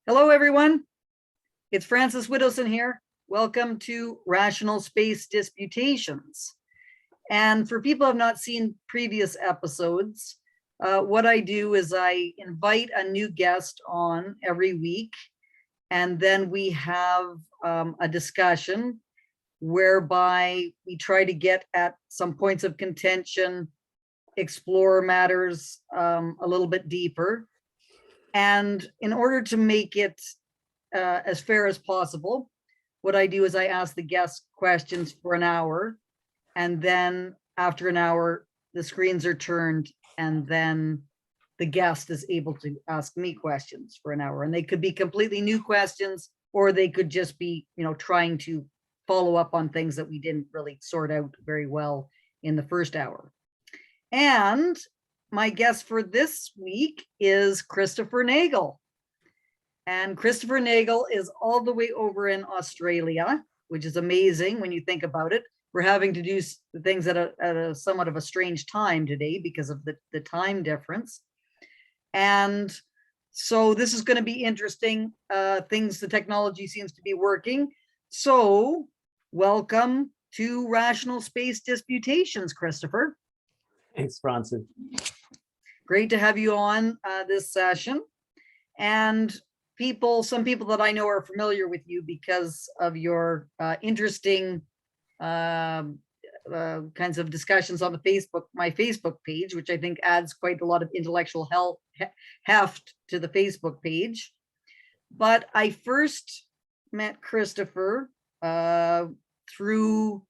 Hello, everyone. It's Frances Widdowson here. Welcome to Rational Space Disputations. And for people who have not seen previous episodes, what I do is I invite a new guest on every week, and then we have a discussion whereby we try to get at some points of contention, explore matters a little bit deeper. And in order to make it as fair as possible, what I do is I ask the guests questions for an hour, and then after an hour, the screens are turned, and then the guest is able to ask me questions for an hour. And they could be completely new questions, or they could just be, trying to follow up on things that we didn't really sort out very well in the first hour. And my guest for this week is Christopher Nagle. And Christopher Nagle is all the way over in Australia, which is amazing when you think about it. We're having to do things at a somewhat of a strange time today because of the time difference. And so this is going to be interesting. The technology seems to be working. So welcome to Rational Space Disputations, Christopher. Thanks, Francis. Great to have you on this session. And some people that I know are familiar with you because of your interesting kinds of discussions on my Facebook page, which I think adds quite a lot of intellectual heft to the Facebook page. But I first met Christopher through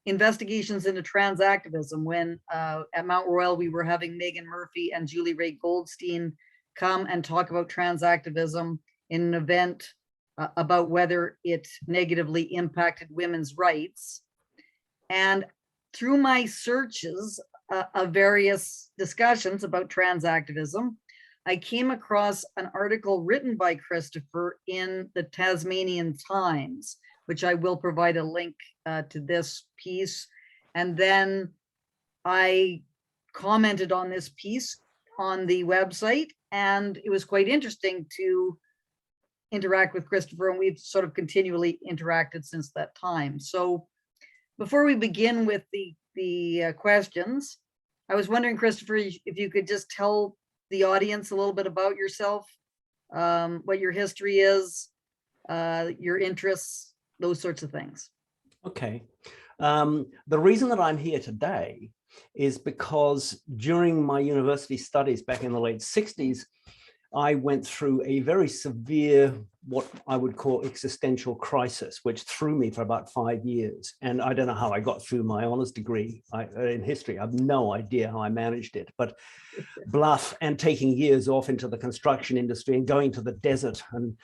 investigations into transactivism when at Mount Royal we were having Megan Murphy and Julie Ray Goldstein come and talk about transactivism in an event about whether it negatively impacted women's rights. And through my searches of various discussions about transactivism, I came across an article written by Christopher in the Tasmanian Times, which I will provide a link to this piece. And then I commented on this piece on the website, and it was quite interesting to interact with Christopher, and we've sort of continually interacted since that time. So before we begin with the questions, I was wondering, Christopher, if you could just tell the audience a little bit about yourself, what your history is, your interests, those sorts of things. Okay. The reason that I'm here today is because during my university studies back in the late 60s, I went through a very severe, what I would call existential crisis, which threw me for about 5 years. And I don't know how I got through my honors degree in history. I have no idea how I managed it, but bluff and taking years off into the construction industry and going to the desert and,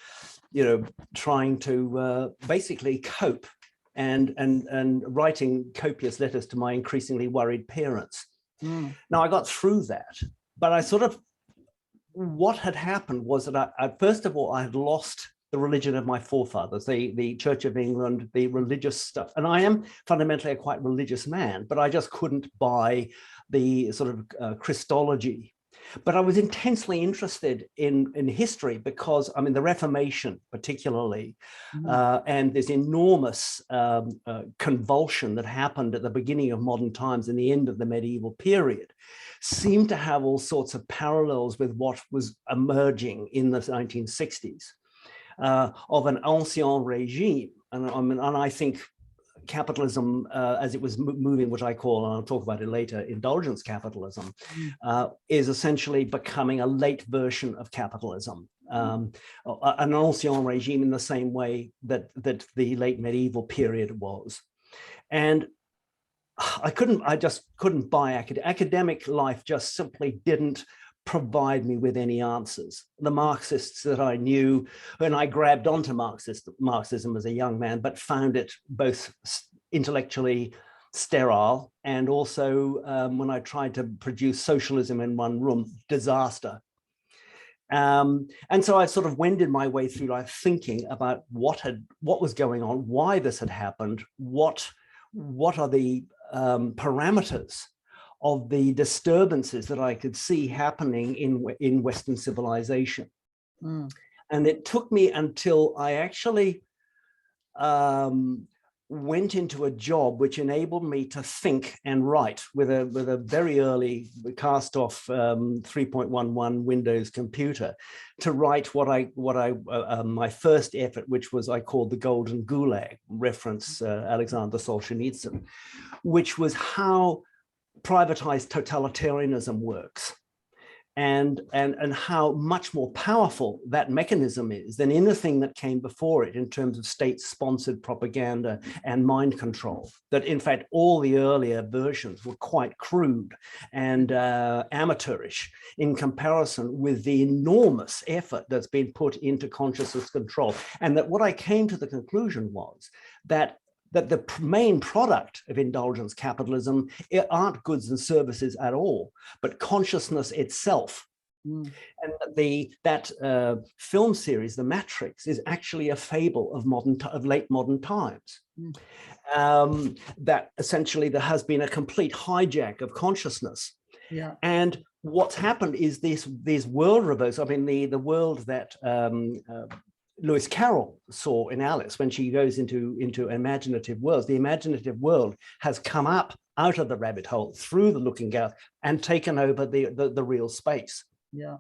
trying to basically cope and writing copious letters to my increasingly worried parents. Now I got through that, but what had happened was that first of all, I had lost the religion of my forefathers, the Church of England, the religious stuff. And I am fundamentally a quite religious man, but I just couldn't buy the sort of Christology. But I was intensely interested in history because, the Reformation particularly, and this enormous convulsion that happened at the beginning of modern times and the end of the medieval period seemed to have all sorts of parallels with what was emerging in the 1960s of an ancien regime. And I think capitalism, as it was moving, which I call, and I'll talk about it later, indulgence capitalism, is essentially becoming a late version of capitalism, an ancien regime in the same way that the late medieval period was. And I just couldn't buy academic life, just simply didn't provide me with any answers. The Marxists that I knew, and I grabbed onto Marxism as a young man, but found it both intellectually sterile and also when I tried to produce socialism in one room, disaster. And so I sort of wended my way through life thinking about what was going on, why this had happened, what are the parameters of the disturbances that I could see happening in Western civilization. And it took me until I actually went into a job which enabled me to think and write with a very early cast-off 3.11 Windows computer to write my first effort, which was I called the Golden Gulag, reference Alexander Solzhenitsyn, which was how privatized totalitarianism works. And how much more powerful that mechanism is than anything that came before it in terms of state-sponsored propaganda and mind control. That in fact, all the earlier versions were quite crude and amateurish in comparison with the enormous effort that's been put into consciousness control. And that what I came to the conclusion was that the main product of indulgence capitalism aren't goods and services at all, but consciousness itself. Mm. And that film series, The Matrix, is actually a fable of late modern times. Mm. That essentially there has been a complete hijack of consciousness. Yeah. And what's happened is these world reverse. I mean, the world that Lewis Carroll saw in Alice when she goes into imaginative worlds. The imaginative world has come up out of the rabbit hole through the looking glass and taken over the real space. Yeah.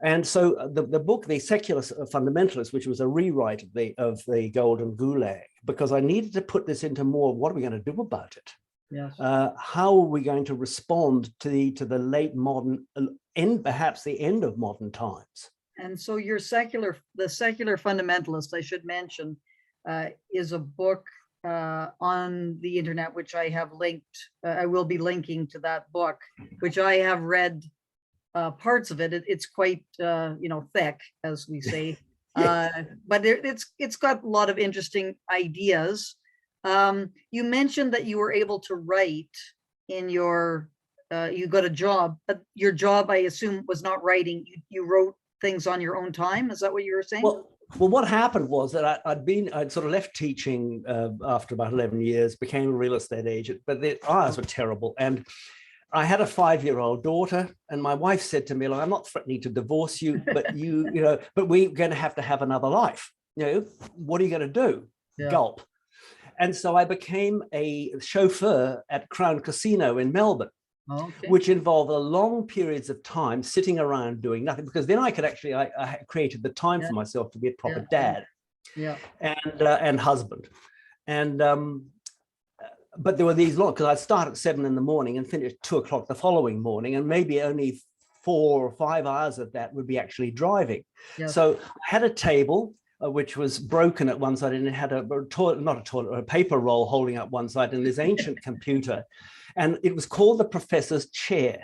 And so the book, The Secular Fundamentalist, which was a rewrite of the Golden Gulag, because I needed to put this into more, what are we going to do about it? Yes. How are we going to respond to the late modern, and perhaps the end of modern times? And so the Secular Fundamentalist, I should mention, is a book on the internet, which I have linked. I will be linking to that book, which I have read parts of it. It's quite, thick, as we say, but it's got a lot of interesting ideas. You mentioned that you were able to write in your, you got a job, but your job, I assume, was not writing. You wrote things on your own time. Is that what you were saying? Well, what happened was that I'd sort of left teaching after about 11 years, became a real estate agent, but the hours were terrible. And I had a 5-year-old daughter, and my wife said to me, "Look, I'm not threatening to divorce you, but but we're going to have another life. What are you going to do?" Yeah. Gulp. And so I became a chauffeur at Crown Casino in Melbourne. Okay. Which involved long periods of time sitting around doing nothing, because then I could actually, I created the time for myself to be a proper dad and husband. And, but there were these long, because I'd start at 7 in the morning and finish at 2 o'clock the following morning, and maybe only 4 or 5 hours of that would be actually driving. Yes. So I had a table, which was broken at one side, and it had a paper roll holding up one side, and this ancient computer. And it was called the professor's chair.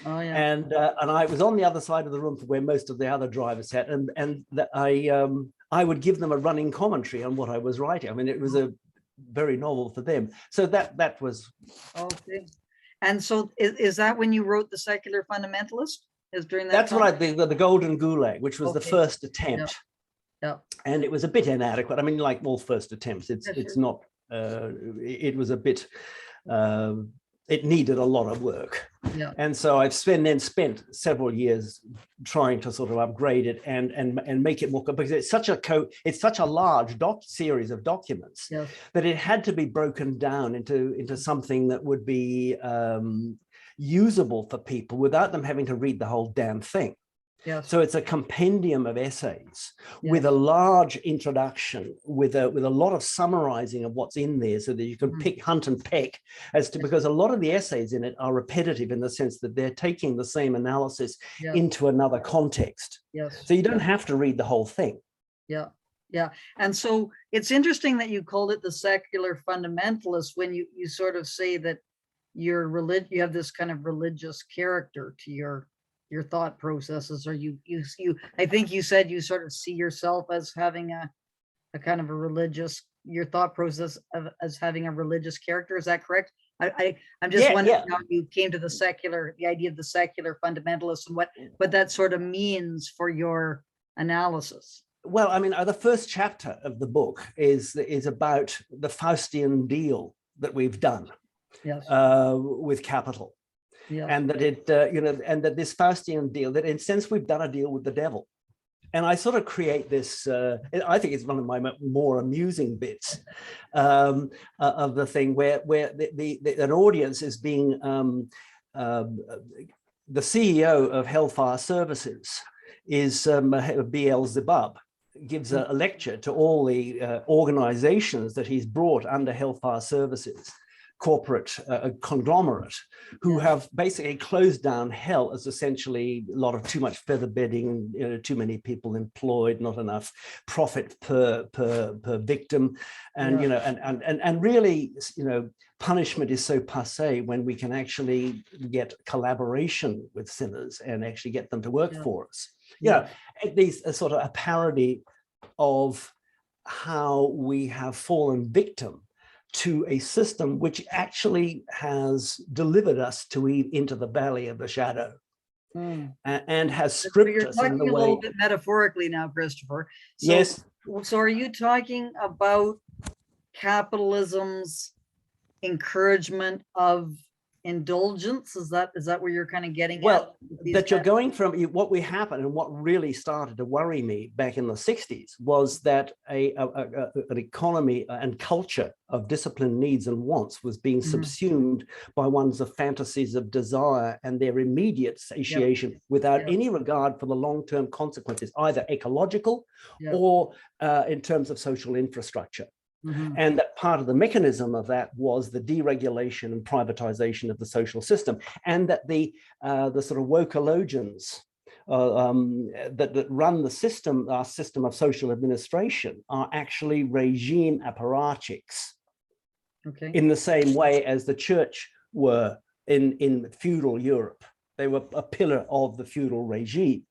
Oh, yeah. And I was on the other side of the room from where most of the other drivers sat, and I would give them a running commentary on what I was writing. I mean, it was a very novel for them. So that was. Okay. And so is that when you wrote The Secular Fundamentalist? Is during that That's time? right, the Golden Gulag, which was the first attempt. Yeah. And it was a bit inadequate. I mean, like all first attempts, it's not. It was a bit. It needed a lot of work. Yeah. And so I've then spent several years trying to sort of upgrade it and make it more, because it's such a large series of documents that it had to be broken down into something that would be usable for people without them having to read the whole damn thing. Yes. So it's a compendium of essays with a large introduction, with a lot of summarizing of what's in there, so that you can hunt and peck because a lot of the essays in it are repetitive in the sense that they're taking the same analysis into another context. Yes. So you don't have to read the whole thing. Yeah. Yeah. And so it's interesting that you called it the Secular Fundamentalist, when you sort of say that you have this kind of religious character to your thought processes, or you I think you said you sort of see yourself as having a kind of a religious, your thought process as having a religious character. Is that correct? I'm just wondering how you came to the idea of the Secular Fundamentalist, and what that sort of means for your analysis. Well, I mean, the first chapter of the book is about the Faustian deal that we've done with capital. Yeah. And that and that this Faustian deal, that in a sense we've done a deal with the devil. And I sort of create this, I think it's one of my more amusing bits of the thing where an audience is being, the CEO of Hellfire Services is Beelzebub, gives a lecture to all the organizations that he's brought under Hellfire Services, corporate conglomerate, who have basically closed down hell as essentially a lot of too much feather bedding, too many people employed, not enough profit per victim, and and really, punishment is so passé when we can actually get collaboration with sinners and actually get them to work for us. At least a sort of a parody of how we have fallen victim to a system which actually has delivered us into the valley of the shadow and has stripped us in the way. You're talking a little bit metaphorically now, Christopher. So, yes. So are you talking about capitalism's encouragement of indulgence? Is that where you're kind of getting at? That you're going from what we happened, and what really started to worry me back in the 60s was that an economy and culture of discipline, needs and wants was being subsumed by ones of fantasies of desire and their immediate satiation without any regard for the long-term consequences, either ecological or in terms of social infrastructure. And that part of the mechanism of that was the deregulation and privatization of the social system, and that the sort of wokeologians that run the system, our system of social administration, are actually regime apparatchiks. In the same way as the church were in feudal Europe. They were a pillar of the feudal regime,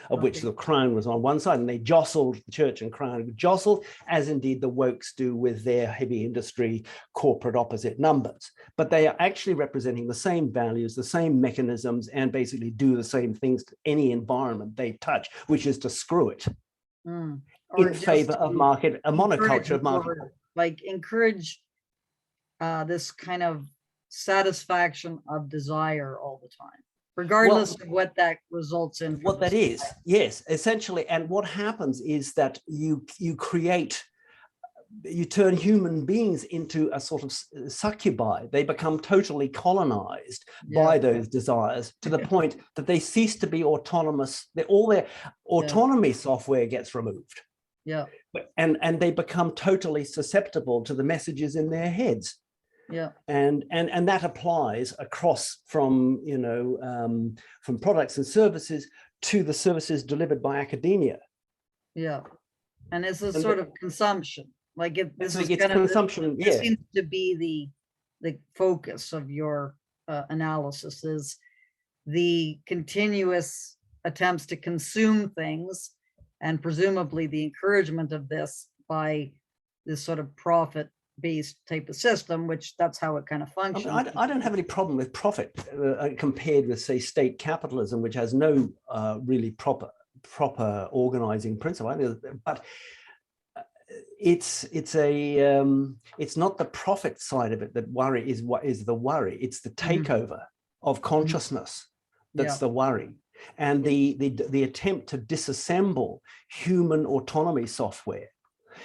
of which the crown was on one side, and they jostled the church and crown jostled, as indeed the wokes do with their heavy industry corporate opposite numbers. But they are actually representing the same values, the same mechanisms, and basically do the same things to any environment they touch, which is to screw it in favor of market, a monoculture of market. Like encourage this kind of satisfaction of desire all the time, regardless of what that results in. What that is, yes, essentially. And what happens is that you turn human beings into a sort of succubi. They become totally colonized by those desires to the point that they cease to be autonomous. All their autonomy software gets removed. And they become totally susceptible to the messages in their heads. And that applies across from from products and services to the services delivered by academia. And it's a sort of consumption. Like this is kind consumption. This seems to be the focus of your analysis, is the continuous attempts to consume things, and presumably the encouragement of this by this sort of profit-based type of system, which that's how it kind of functions. I don't have any problem with profit compared with, say, state capitalism, which has no really proper organizing principle. But it's not the profit side of it that worry is. What is the worry? It's the takeover of consciousness that's the worry, and the attempt to disassemble human autonomy software.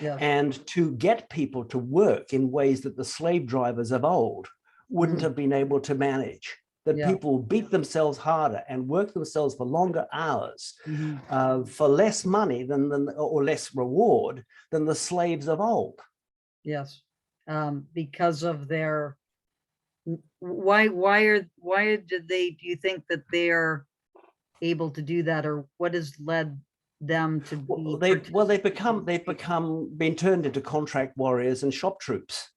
And to get people to work in ways that the slave drivers of old wouldn't have been able to manage. That people beat themselves harder and work themselves for longer hours for less money or less reward than the slaves of old. Because of their do you think that they are able to do that, or what has led them to they've been turned into contract warriors and shop troops,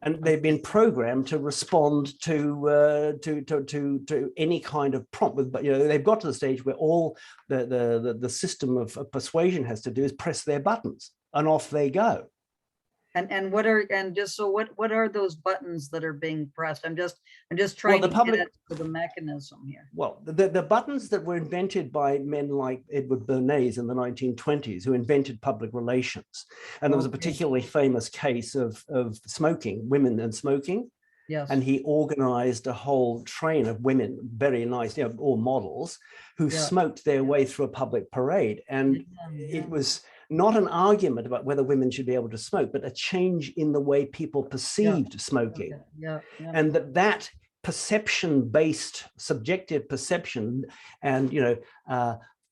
and they've been programmed to respond to any kind of prompt. But they've got to the stage where all the system of persuasion has to do is press their buttons, and off they go. And what are those buttons that are being pressed? I'm just trying to get to the mechanism here. Well, the buttons that were invented by men like Edward Bernays in the 1920s, who invented public relations. And there was a particularly famous case of smoking, women and smoking. Yes. And he organized a whole train of women, very nice, all models, who smoked their way through a public parade. And it was not an argument about whether women should be able to smoke, but a change in the way people perceived smoking. And that perception-based, subjective perception and,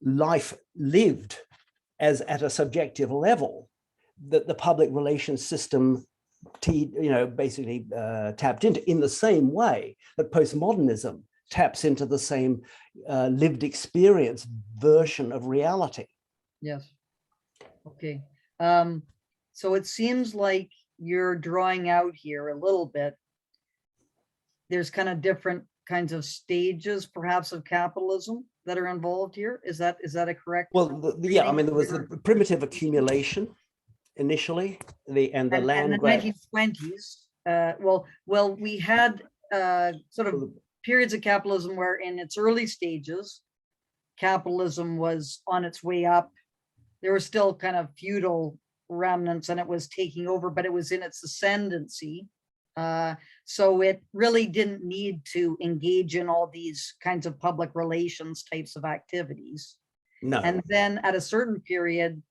life lived as at a subjective level, that the public relations system basically tapped into, in the same way that postmodernism taps into the same lived experience version of reality. Yes. Okay. So it seems like you're drawing out here a little bit. There's kind of different kinds of stages, perhaps, of capitalism that are involved here. Is that a correct? Well, I mean, there was the primitive accumulation initially, the land grab. In the 1920s. We had sort of periods of capitalism where, in its early stages, capitalism was on its way up. There were still kind of feudal remnants, and it was taking over, but it was in its ascendancy. So it really didn't need to engage in all these kinds of public relations types of activities. No. And then at a certain period,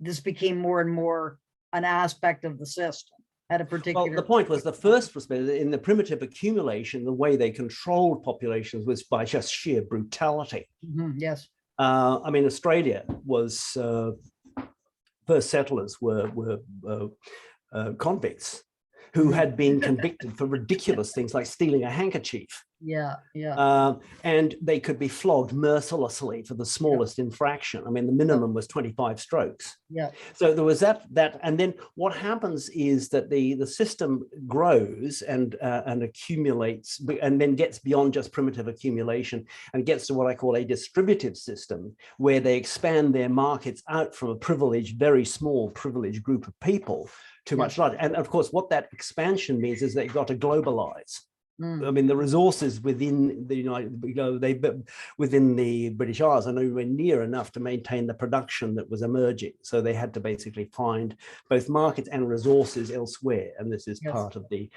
this became more and more an aspect of the system at a particular. Well, the point was, the first was in the primitive accumulation, the way they controlled populations was by just sheer brutality. Yes. I mean, Australia was first settlers were convicts who had been convicted for ridiculous things like stealing a handkerchief. And they could be flogged mercilessly for the smallest infraction. I mean, the minimum was 25 strokes. So there was that, and then what happens is that the system grows and accumulates, and then gets beyond just primitive accumulation and gets to what I call a distributive system, where they expand their markets out from a privileged, very small privileged group of people to much larger. And of course, what that expansion means is they've got to globalize. I mean, the resources within the within the British Isles are nowhere near enough to maintain the production that was emerging. So they had to basically find both markets and resources elsewhere. And this is part of the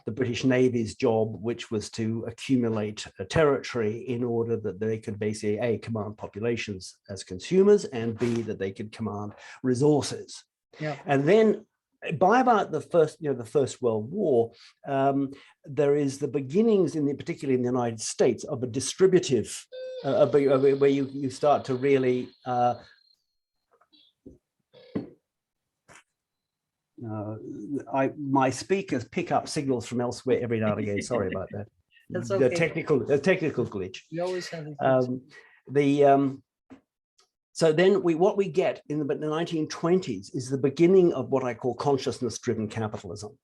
British Navy's job, which was to accumulate a territory in order that they could basically A, command populations as consumers, and B, that they could command resources. And then by about the First World War, there is the beginnings, particularly in the United States, of a distributive, where you start to really my speakers pick up signals from elsewhere every now and again. Sorry about that. That's okay. The technical glitch. You always have these So then what we get in the 1920s is the beginning of what I call consciousness-driven capitalism.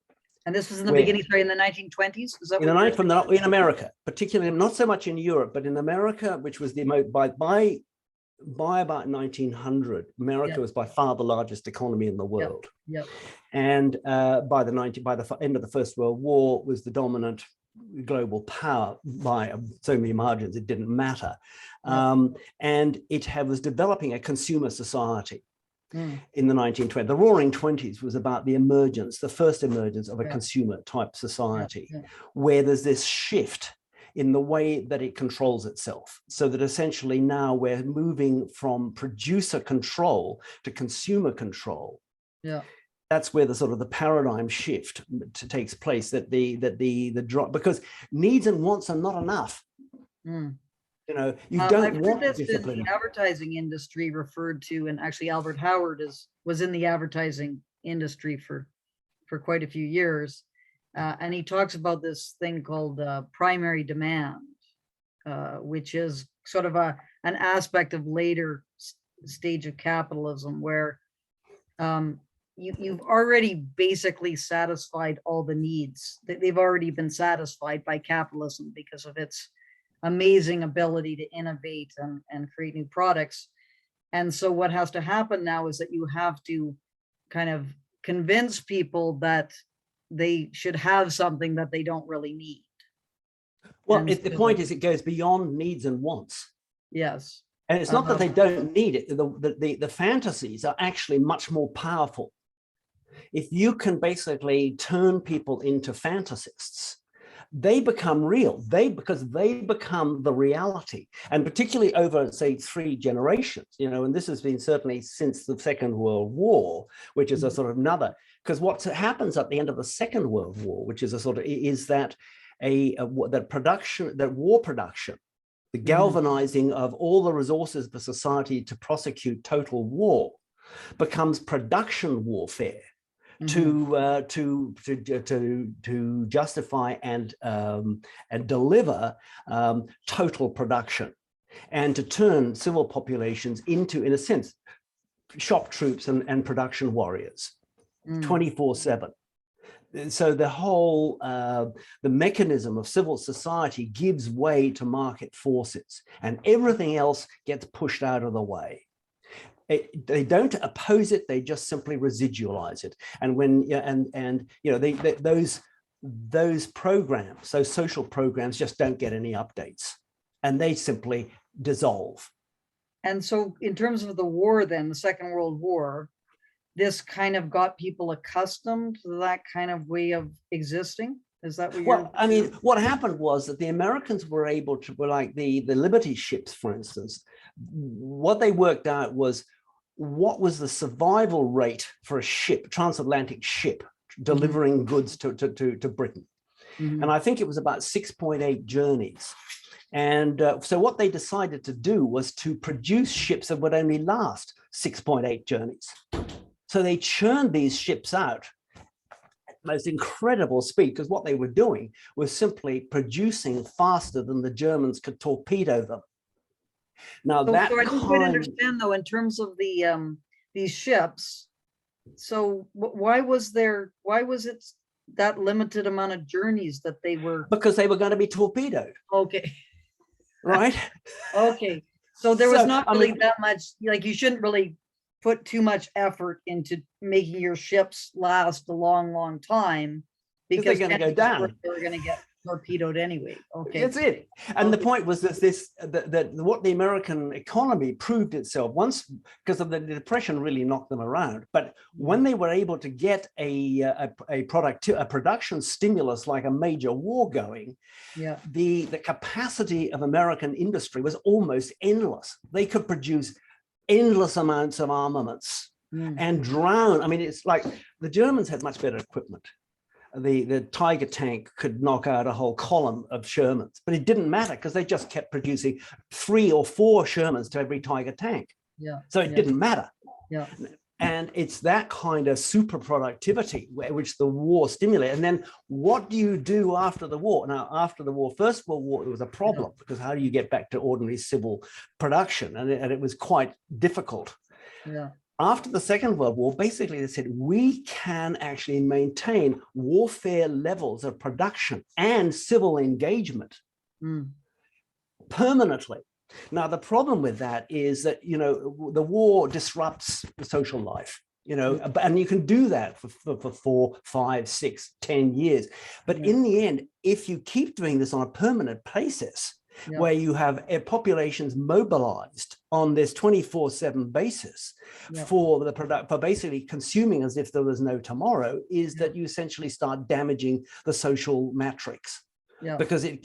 And this was in the beginning, sorry, in the 1920s? Is that in America, particularly, not so much in Europe, but in America, which was by about 1900, America was by far the largest economy in the world. And by the end of the First World War, was the dominant global power by so many margins, it didn't matter. And it was developing a consumer society in the 1920s. The Roaring Twenties was about the first emergence of a consumer type society, where there's this shift in the way that it controls itself. So that essentially now we're moving from producer control to consumer control. That's where the sort of the paradigm shift takes place, that the drop, because needs and wants are not enough. You don't want discipline. The advertising industry referred to, and actually Albert Howard was in the advertising industry for quite a few years, and he talks about this thing called primary demand, which is sort of an aspect of later stage of capitalism where you've already basically satisfied all the needs. They've already been satisfied by capitalism because of its amazing ability to innovate and create new products. And so what has to happen now is that you have to kind of convince people that they should have something that they don't really need. Well, the point is, it goes beyond needs and wants. Yes. And it's not that they don't need it. The fantasies are actually much more powerful. if you can basically turn people into fantasists, they become real. Because they become the reality, and particularly over, say, 3 generations, and this has been certainly since the Second World War, which is a sort of another, because what happens at the end of the Second World War, which is a sort of, is that that war production, the galvanizing of all the resources of the society to prosecute total war, becomes production warfare to justify and deliver total production, and to turn civil populations into, in a sense, shock troops and production warriors 24/7. So the whole, the mechanism of civil society gives way to market forces, and everything else gets pushed out of the way. They don't oppose it; they just simply residualize it. And when those programs, those social programs, just don't get any updates, and they simply dissolve. And so, in terms of the war, then the Second World War, this kind of got people accustomed to that kind of way of existing. Is that what you're... Well, I mean, what happened was that the Americans were able to, like the Liberty ships, for instance, what they worked out was what was the survival rate for a ship, transatlantic ship, delivering goods to Britain. And I think it was about 6.8 journeys. And so what they decided to do was to produce ships that would only last 6.8 journeys. So they churned these ships out at the most incredible speed, because what they were doing was simply producing faster than the Germans could torpedo them. Now, so I don't quite understand, though, in terms of the these ships. So why was it that limited amount of journeys that they were? Because they were going to be torpedoed. Okay. Right. Okay. So there was not really that much, like, you shouldn't really put too much effort into making your ships last a long, long time, because they're going to go down. They're going to get torpedoed anyway. Okay, that's it. And the point was that what the American economy proved itself once, because of the Depression really knocked them around. But when they were able to get a production stimulus like a major war going, the capacity of American industry was almost endless. They could produce endless amounts of armaments and drown. I mean, it's like the Germans had much better equipment. The Tiger tank could knock out a whole column of Shermans, but it didn't matter because they just kept producing 3 or 4 Shermans to every Tiger tank. So it didn't matter. And it's that kind of super productivity which the war stimulated. And then what do you do after the war? Now, after the war, First World War, there was a problem, because how do you get back to ordinary civil production? And it was quite difficult. After the Second World War, basically they said, we can actually maintain warfare levels of production and civil engagement permanently. Now, the problem with that is that, the war disrupts the social life, and you can do that for 4, 5, 6, 10 years. But in the end, if you keep doing this on a permanent basis, where you have populations mobilized on this 24/7 basis for basically consuming as if there was no tomorrow, is that you essentially start damaging the social matrix. Because it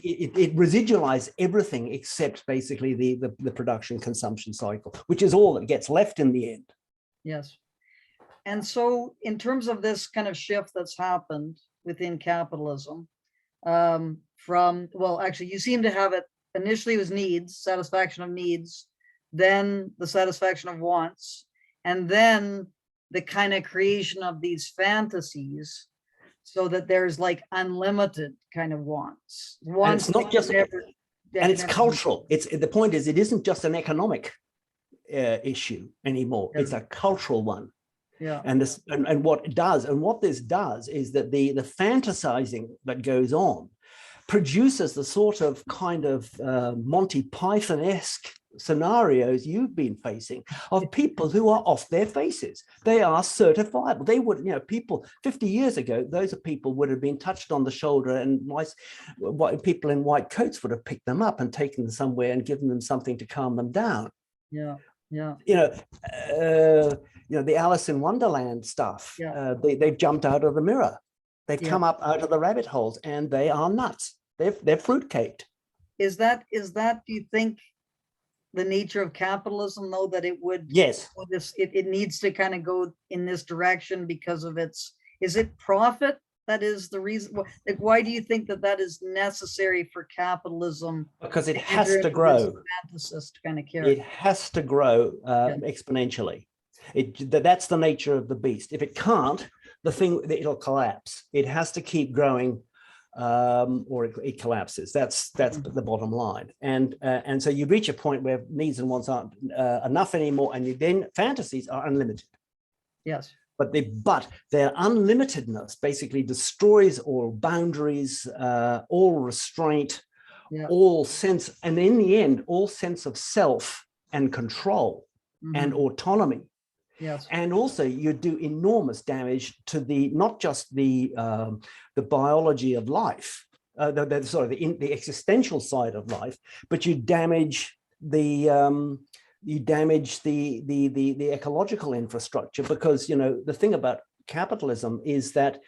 residualizes everything except basically the production consumption cycle, which is all that gets left in the end. Yes. And so in terms of this kind of shift that's happened within capitalism, actually, you seem to have it. Initially, it was needs, satisfaction of needs, then the satisfaction of wants, and then the kind of creation of these fantasies, so that there's like unlimited kind of wants. And it's not just, and it's cultural. The point is, it isn't just an economic issue anymore. It's a cultural one. And what this does is that the fantasizing that goes on produces the sort of kind of Monty Python-esque scenarios you've been facing of people who are off their faces. They are certifiable. They would, people 50 years ago, those people would have been touched on the shoulder, and people in white coats would have picked them up and taken them somewhere and given them something to calm them down. Yeah. The Alice in Wonderland stuff. Yeah. They've jumped out of the mirror. They've Yeah. come up out of the rabbit holes, and they are nuts. They're fruitcaked. Is that, do you think, the nature of capitalism, though, that it would, Yes. it needs to kind of go in this direction because of is it profit that is the reason? Like, why do you think that is necessary for capitalism? Because it has to grow. Fantasist kind of character. It has to grow exponentially. That's the nature of the beast. If it can't, it'll collapse. It has to keep growing, or it collapses. That's the bottom line. And so you reach a point where needs and wants aren't enough anymore, and then fantasies are unlimited. Yes. But their unlimitedness basically destroys all boundaries, all restraint, all sense, and in the end, all sense of self and control and autonomy. Yes. And also you do enormous damage to not just the biology of life, the existential side of life, but you damage the ecological infrastructure, because the thing about capitalism is that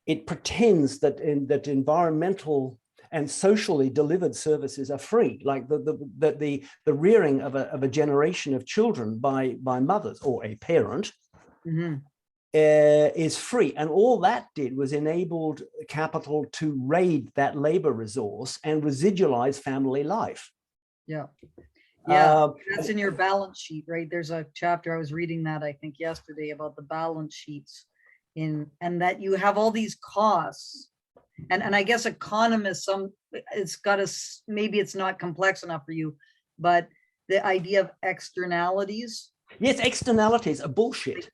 it pretends that environmental and socially delivered services are free, like the rearing of a generation of children by mothers or a parent is free, and all that did was enabled capital to raid that labor resource and residualize family life. Yeah. Yeah, that's in your balance sheet, right? There's a chapter I was reading that I think yesterday about the balance sheets and that you have all these costs. And I guess economists, maybe it's not complex enough for you, but the idea of externalities. Yes, externalities are bullshit.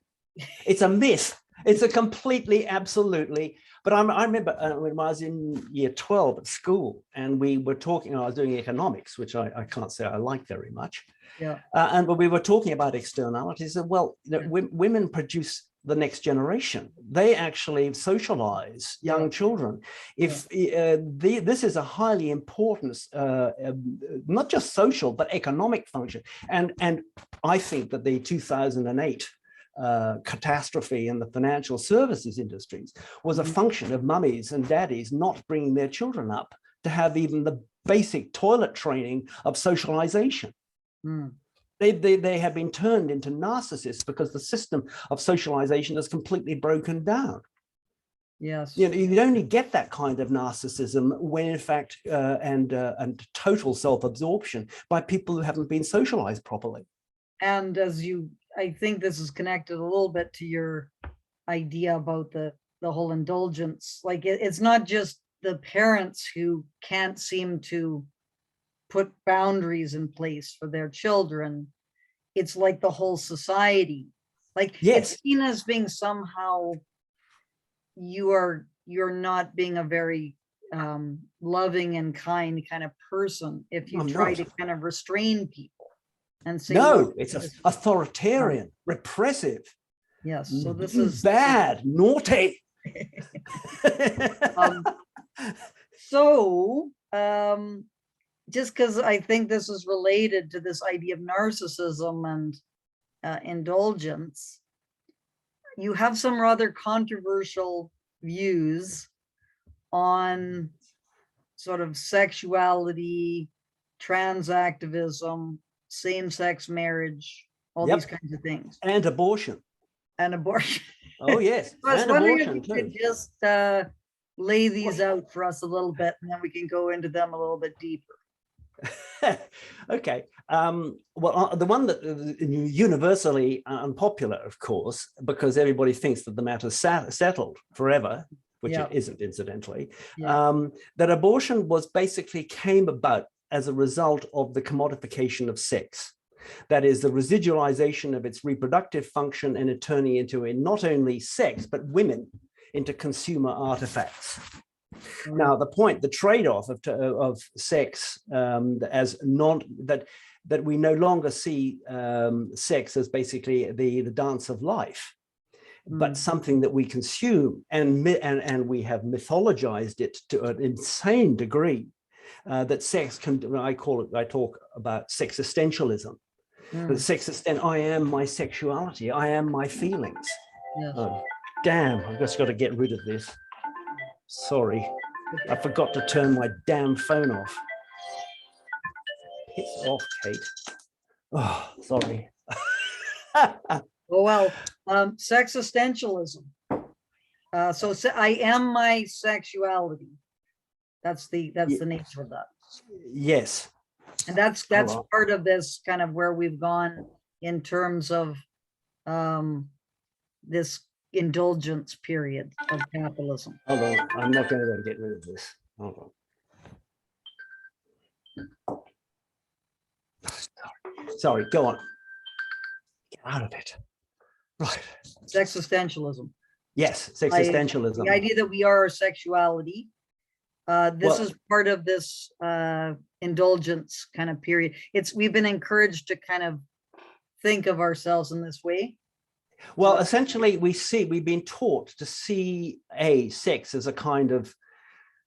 It's a myth. It's a completely, absolutely. But I remember when I was in year 12 at school, and we were talking, I was doing economics, which I can't say I like very much. Yeah. And we were talking about externalities. And women produce the next generation. They actually socialize young children. If this is a highly important, not just social, but economic function. And I think that the 2008 catastrophe in the financial services industries was a function of mummies and daddies not bringing their children up to have even the basic toilet training of socialization. They have been turned into narcissists because the system of socialization is completely broken down. Yes. You only get that kind of narcissism when, in fact, and total self-absorption by people who haven't been socialized properly. And I think this is connected a little bit to your idea about the whole indulgence. Like it's not just the parents who can't seem to put boundaries in place for their children. It's like the whole society. Like it's seen as being somehow you're not being a very loving and kind of person if you try to kind of restrain people. And say, no, it's authoritarian, repressive. Yes, so this is bad, naughty. Just because I think this is related to this idea of narcissism and indulgence, you have some rather controversial views on sort of sexuality, trans activism, same-sex marriage, all these kinds of things. And abortion. Oh, yes. I was wondering if you could just lay these out for us a little bit, and then we can go into them a little bit deeper. Okay. Well, the one that is universally unpopular, of course, because everybody thinks that the matter's settled forever, which it isn't, incidentally, that abortion came about as a result of the commodification of sex. That is the residualization of its reproductive function and it turning into not only sex, but women into consumer artifacts. Now, the trade-off of sex that we no longer see sex as basically the dance of life, but something that we consume, and we have mythologized it to an insane degree. That sex can, I talk about sex existentialism, That sex is then, I am my sexuality, I am my feelings. Yes. Oh, damn, I've just got to get rid of this. Sorry, I forgot to turn my damn phone off. Piss off, Kate. Oh, sorry. Oh, well, sex essentialism. So I am my sexuality. That's the nature of that. Yes. And that's part of this kind of where we've gone in terms of this indulgence period of capitalism. Hold on, I'm not going to be able to get rid of this. Hold on. Sorry, go on. Get out of it. Right. Sex essentialism. Yes, sex essentialism. The idea that we are our sexuality. This is part of this indulgence kind of period. We've been encouraged to kind of think of ourselves in this way. Well, essentially, we've been taught to see sex as a kind of,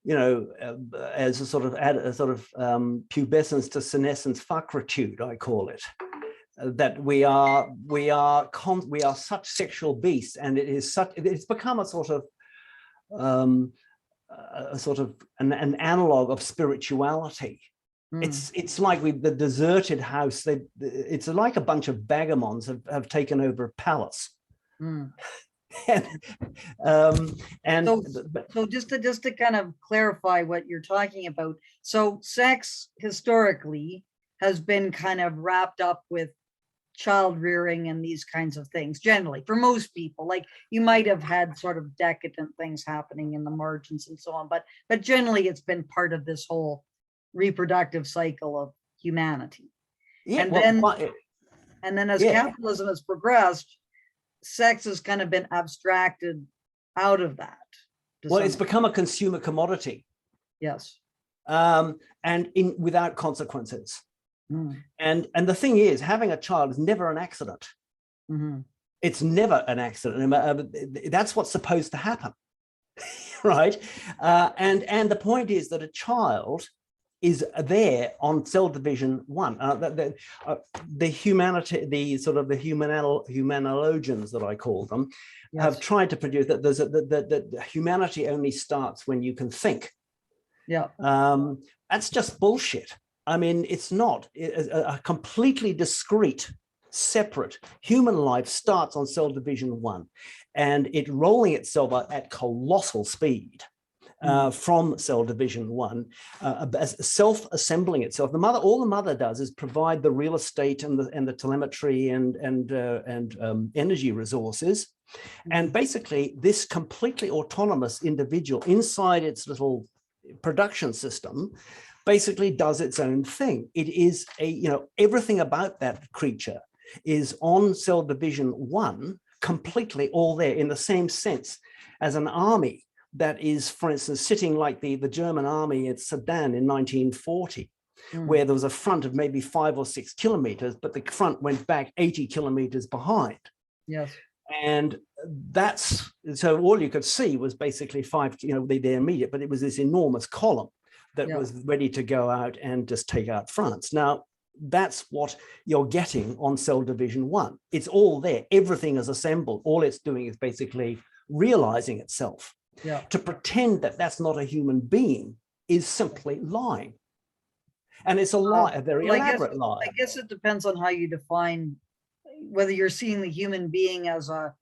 as a sort of pubescence to senescence fuckritude, I call it. That we are such sexual beasts, and it's become a sort of an analog of spirituality. It's like the deserted house. It's like a bunch of vagabonds have taken over a palace. So just to kind of clarify what you're talking about. So sex historically has been kind of wrapped up with child rearing and these kinds of things generally for most people. Like you might have had sort of decadent things happening in the margins and so on, but generally it's been part of this whole reproductive cycle of humanity. And then as capitalism has progressed, sex has kind of been abstracted out of that. Well, it's become a consumer commodity. Yes. And without consequences. And the thing is, having a child is never an accident. It's never an accident. That's what's supposed to happen, right? And the point is that a child is there on cell division 1. The humanologians that I call them have tried to produce that humanity only starts when you can think. Yeah. That's just bullshit. I mean, it's not a completely discrete, separate human life starts on cell division 1, and it rolling itself at colossal speed from cell division 1, self-assembling itself. All the mother does is provide the real estate and the telemetry and energy resources, and basically this completely autonomous individual inside its little production system basically does its own thing. It is everything about that creature is on cell division 1, completely all there in the same sense as an army that is, for instance, sitting like the German army at Sedan in 1940, where there was a front of maybe 5 or 6 kilometers, but the front went back 80 kilometers behind. Yes. And so all you could see was basically the immediate, but it was this enormous column that was ready to go out and just take out France. Now, that's what you're getting on cell division 1. It's all there. Everything is assembled. All it's doing is basically realizing itself. Yeah. To pretend that that's not a human being is simply lying. And it's a lie, a very elaborate lie. I guess it depends on how you define whether you're seeing the human being as a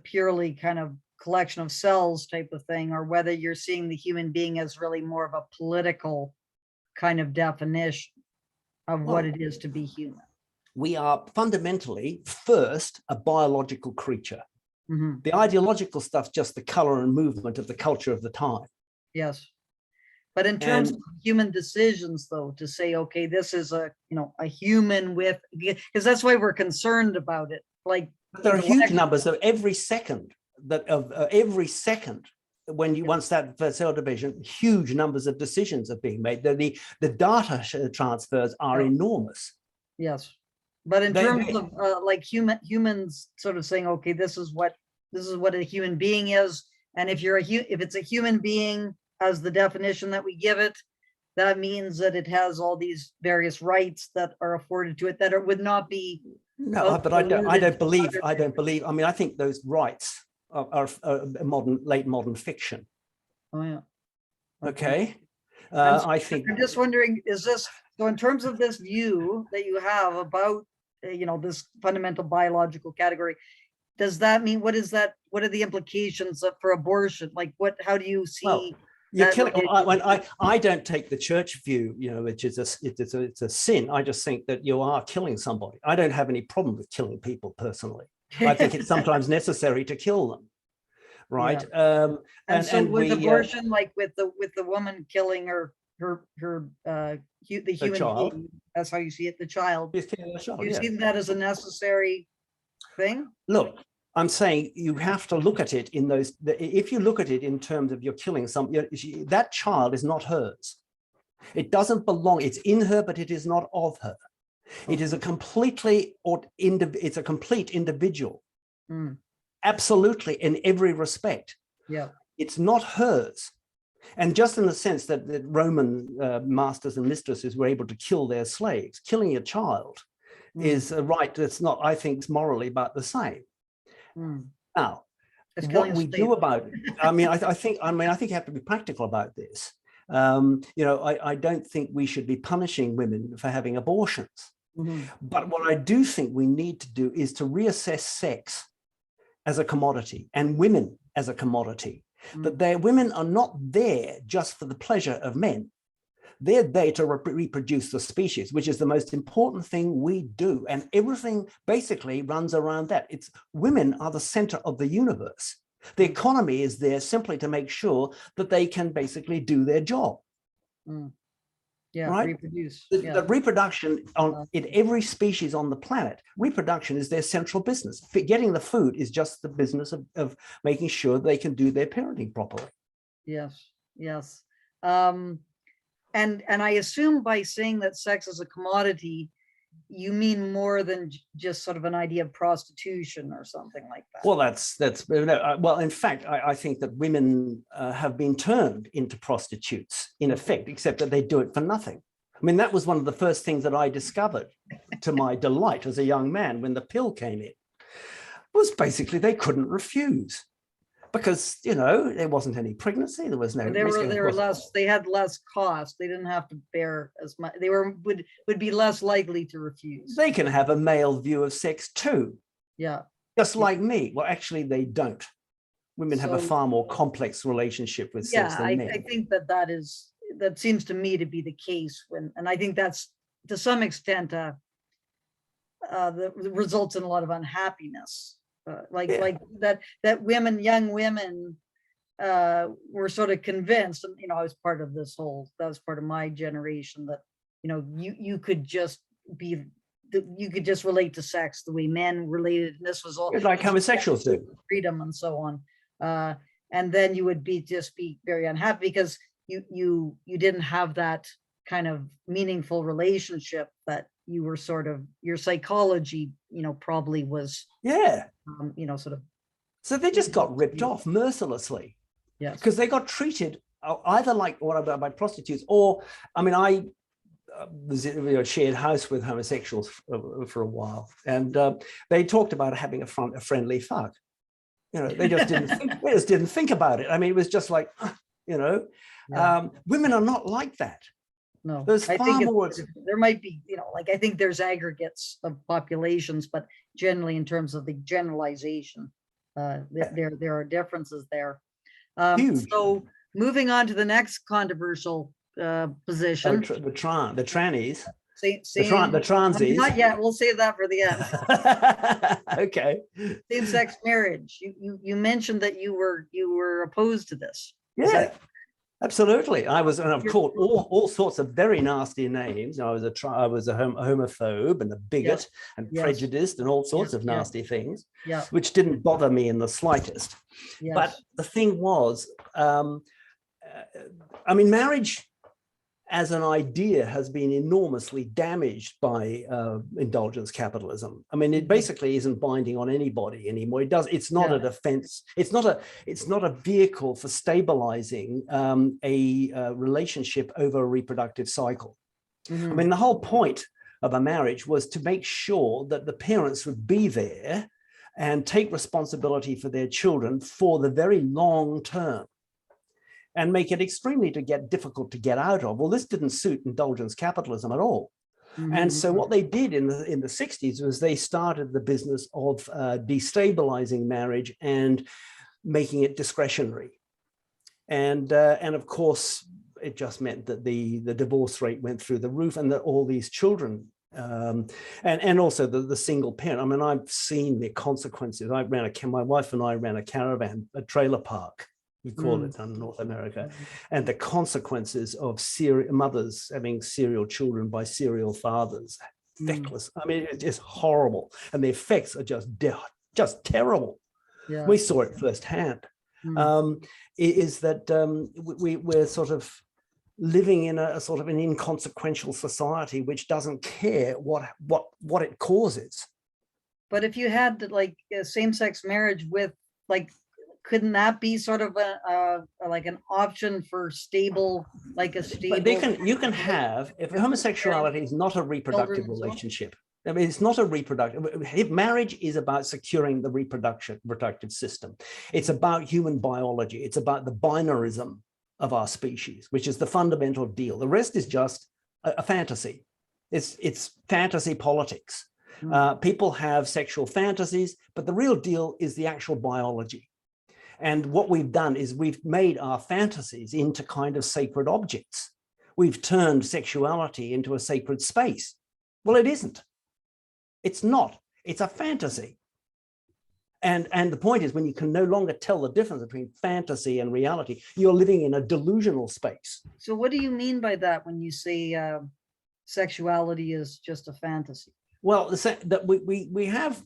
purely kind of collection of cells type of thing, or whether you're seeing the human being as really more of a political kind of definition of what it is to be human. We are fundamentally first a biological creature. The ideological stuff's just the color and movement of the culture of the time. Yes. But in terms of human decisions, though, to say, okay, this is a human with, because that's why we're concerned about it. Like there are huge numbers of every second when once that cell division, huge numbers of decisions are being made. The data transfers are enormous. Yes. But in terms of like humans sort of saying, okay, this is what a human being is, and if it's a human being as the definition that we give it, that means that it has all these various rights that are afforded to it that would not be. No, but I don't believe. I mean, I think those rights are late modern fiction. Oh yeah. Okay. I think. I'm just wondering, is this so? In terms of this view that you have about this fundamental biological category, does that mean what is that? What are the implications for abortion? Like, what? How do you see? Well, you're killing. I don't take the church view, which is it's a sin. I just think that you are killing somebody. I don't have any problem with killing people personally. I think it's sometimes necessary to kill them, right? Yeah. And so with abortion, like with the woman killing the human child. being, that's how you see it. The child. You yeah. see that as a necessary thing? Look, I'm saying you have to look at it in those. If you look at it in terms of you're killing that child is not hers. It doesn't belong. It's in her, but it is not of her. It is a complete individual. Mm. Absolutely, in every respect. Yeah. It's not hers. And just in the sense that the Roman masters and mistresses were able to kill their slaves, killing a child is a right that's not, I think, morally about the same. Now, what we do about it, I think you have to be practical about this. I don't think we should be punishing women for having abortions. But what I do think we need to do is to reassess sex as a commodity and women as a commodity. That women are not there just for the pleasure of men. They're there to reproduce the species, which is the most important thing we do. And everything basically runs around that. Women are the center of the universe. The economy is there simply to make sure that they can basically do their job. Yeah, right? Reproduce. The reproduction in every species on the planet, reproduction is their central business. Getting the food is just the business of making sure they can do their parenting properly. Yes. And I assume by saying that sex is a commodity, you mean more than just sort of an idea of prostitution or something like that. Well, in fact, I think that women have been turned into prostitutes in effect, except that they do it for nothing. I mean, that was one of the first things that I discovered to my delight as a young man when the pill came in, was basically they couldn't refuse. Because there wasn't any pregnancy, there was no. They had less cost. They didn't have to bear as much. They would be less likely to refuse. They can have a male view of sex too. Yeah. Just like me. Well, actually, they don't. Women have a far more complex relationship with sex than men. I think that seems to me to be the case and I think that's to some extent the results in a lot of unhappiness. Like that young women were sort of convinced, and I was part of that was part of my generation, that you could just relate to sex the way men related, and this was all like homosexuals do, freedom and so on, and then you would be very unhappy because you didn't have that kind of meaningful relationship that you were sort of, your psychology probably was sort of. So they just got ripped off mercilessly. Yes, because they got treated either like by prostitutes, or I was in a shared house with homosexuals for a while, and they talked about having a friendly fuck. They just didn't think about it. I mean, it was just like, women are not like that. No, there's far more. There might be, I think there's aggregates of populations, but generally in terms of the generalization, there are differences there. So moving on to the next controversial position. The trannies. The transies. Not yet. We'll save that for the end. Okay. Same-sex marriage. You mentioned that you were opposed to this. Yeah. Absolutely, I was, and I've called all sorts of very nasty names. I was a homophobe and a bigot and prejudiced and all sorts of nasty things, which didn't bother me in the slightest. But the thing was, marriage as an idea has been enormously damaged by indulgence capitalism. I mean, it basically isn't binding on anybody anymore. It's not a defense. It's not a vehicle for stabilizing a relationship over a reproductive cycle. I mean, the whole point of a marriage was to make sure that the parents would be there and take responsibility for their children for the very long term, and make it extremely difficult to get out of. Well, this didn't suit indulgence capitalism at all. And so what they did in the 60s was they started the business of destabilizing marriage and making it discretionary. And of course, it just meant that the divorce rate went through the roof, and that all these children and also the single parent. I mean, I've seen the consequences. My wife and I ran a caravan, a trailer park, we call it in North America, and the consequences of mothers having serial children by serial fathers, feckless. I mean, it's just horrible, and the effects are just terrible. Yeah. We saw it firsthand. Is that we're sort of living in a sort of an inconsequential society which doesn't care what it causes. But if you had like a same-sex marriage with couldn't that be sort of like an option for stable, like a stable? But you can have, if homosexuality is not a reproductive relationship. I mean, it's not a reproductive. If marriage is about securing the reproductive system. It's about human biology. It's about the binarism of our species, which is the fundamental deal. The rest is just a fantasy. It's fantasy politics. People have sexual fantasies, but the real deal is the actual biology. And what we've done is we've made our fantasies into kind of sacred objects. We've turned sexuality into a sacred space. Well, it isn't. It's not. It's a fantasy. And the point is, when you can no longer tell the difference between fantasy and reality, you're living in a delusional space. So what do you mean by that when you say sexuality is just a fantasy? Well, that we have,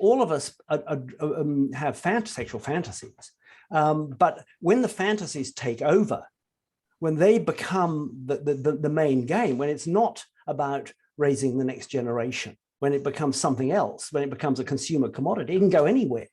all of us have sexual fantasies, but when the fantasies take over, when they become the main game, when it's not about raising the next generation, when it becomes something else, when it becomes a consumer commodity, it can go anywhere.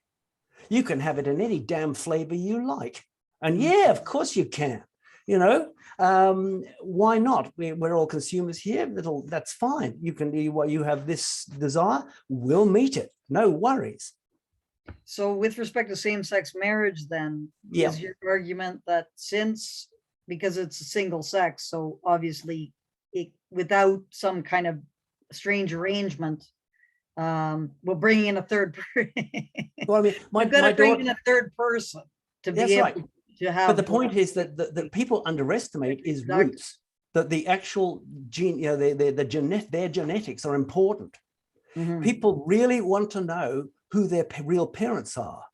You can have it in any damn flavor you like. And yeah, of course you can, why not? We're all consumers here. That's fine. You can do what you have this desire. We'll meet it. No worries. So with respect to same-sex marriage, then, is your argument that because it's a single sex, so obviously without some kind of strange arrangement, we'll bring in a third person. Well, I mean, we've got to bring in a third person to be able to have. But the point is that people underestimate is roots. That the actual gene, their genetics are important. People really want to know who their real parents are.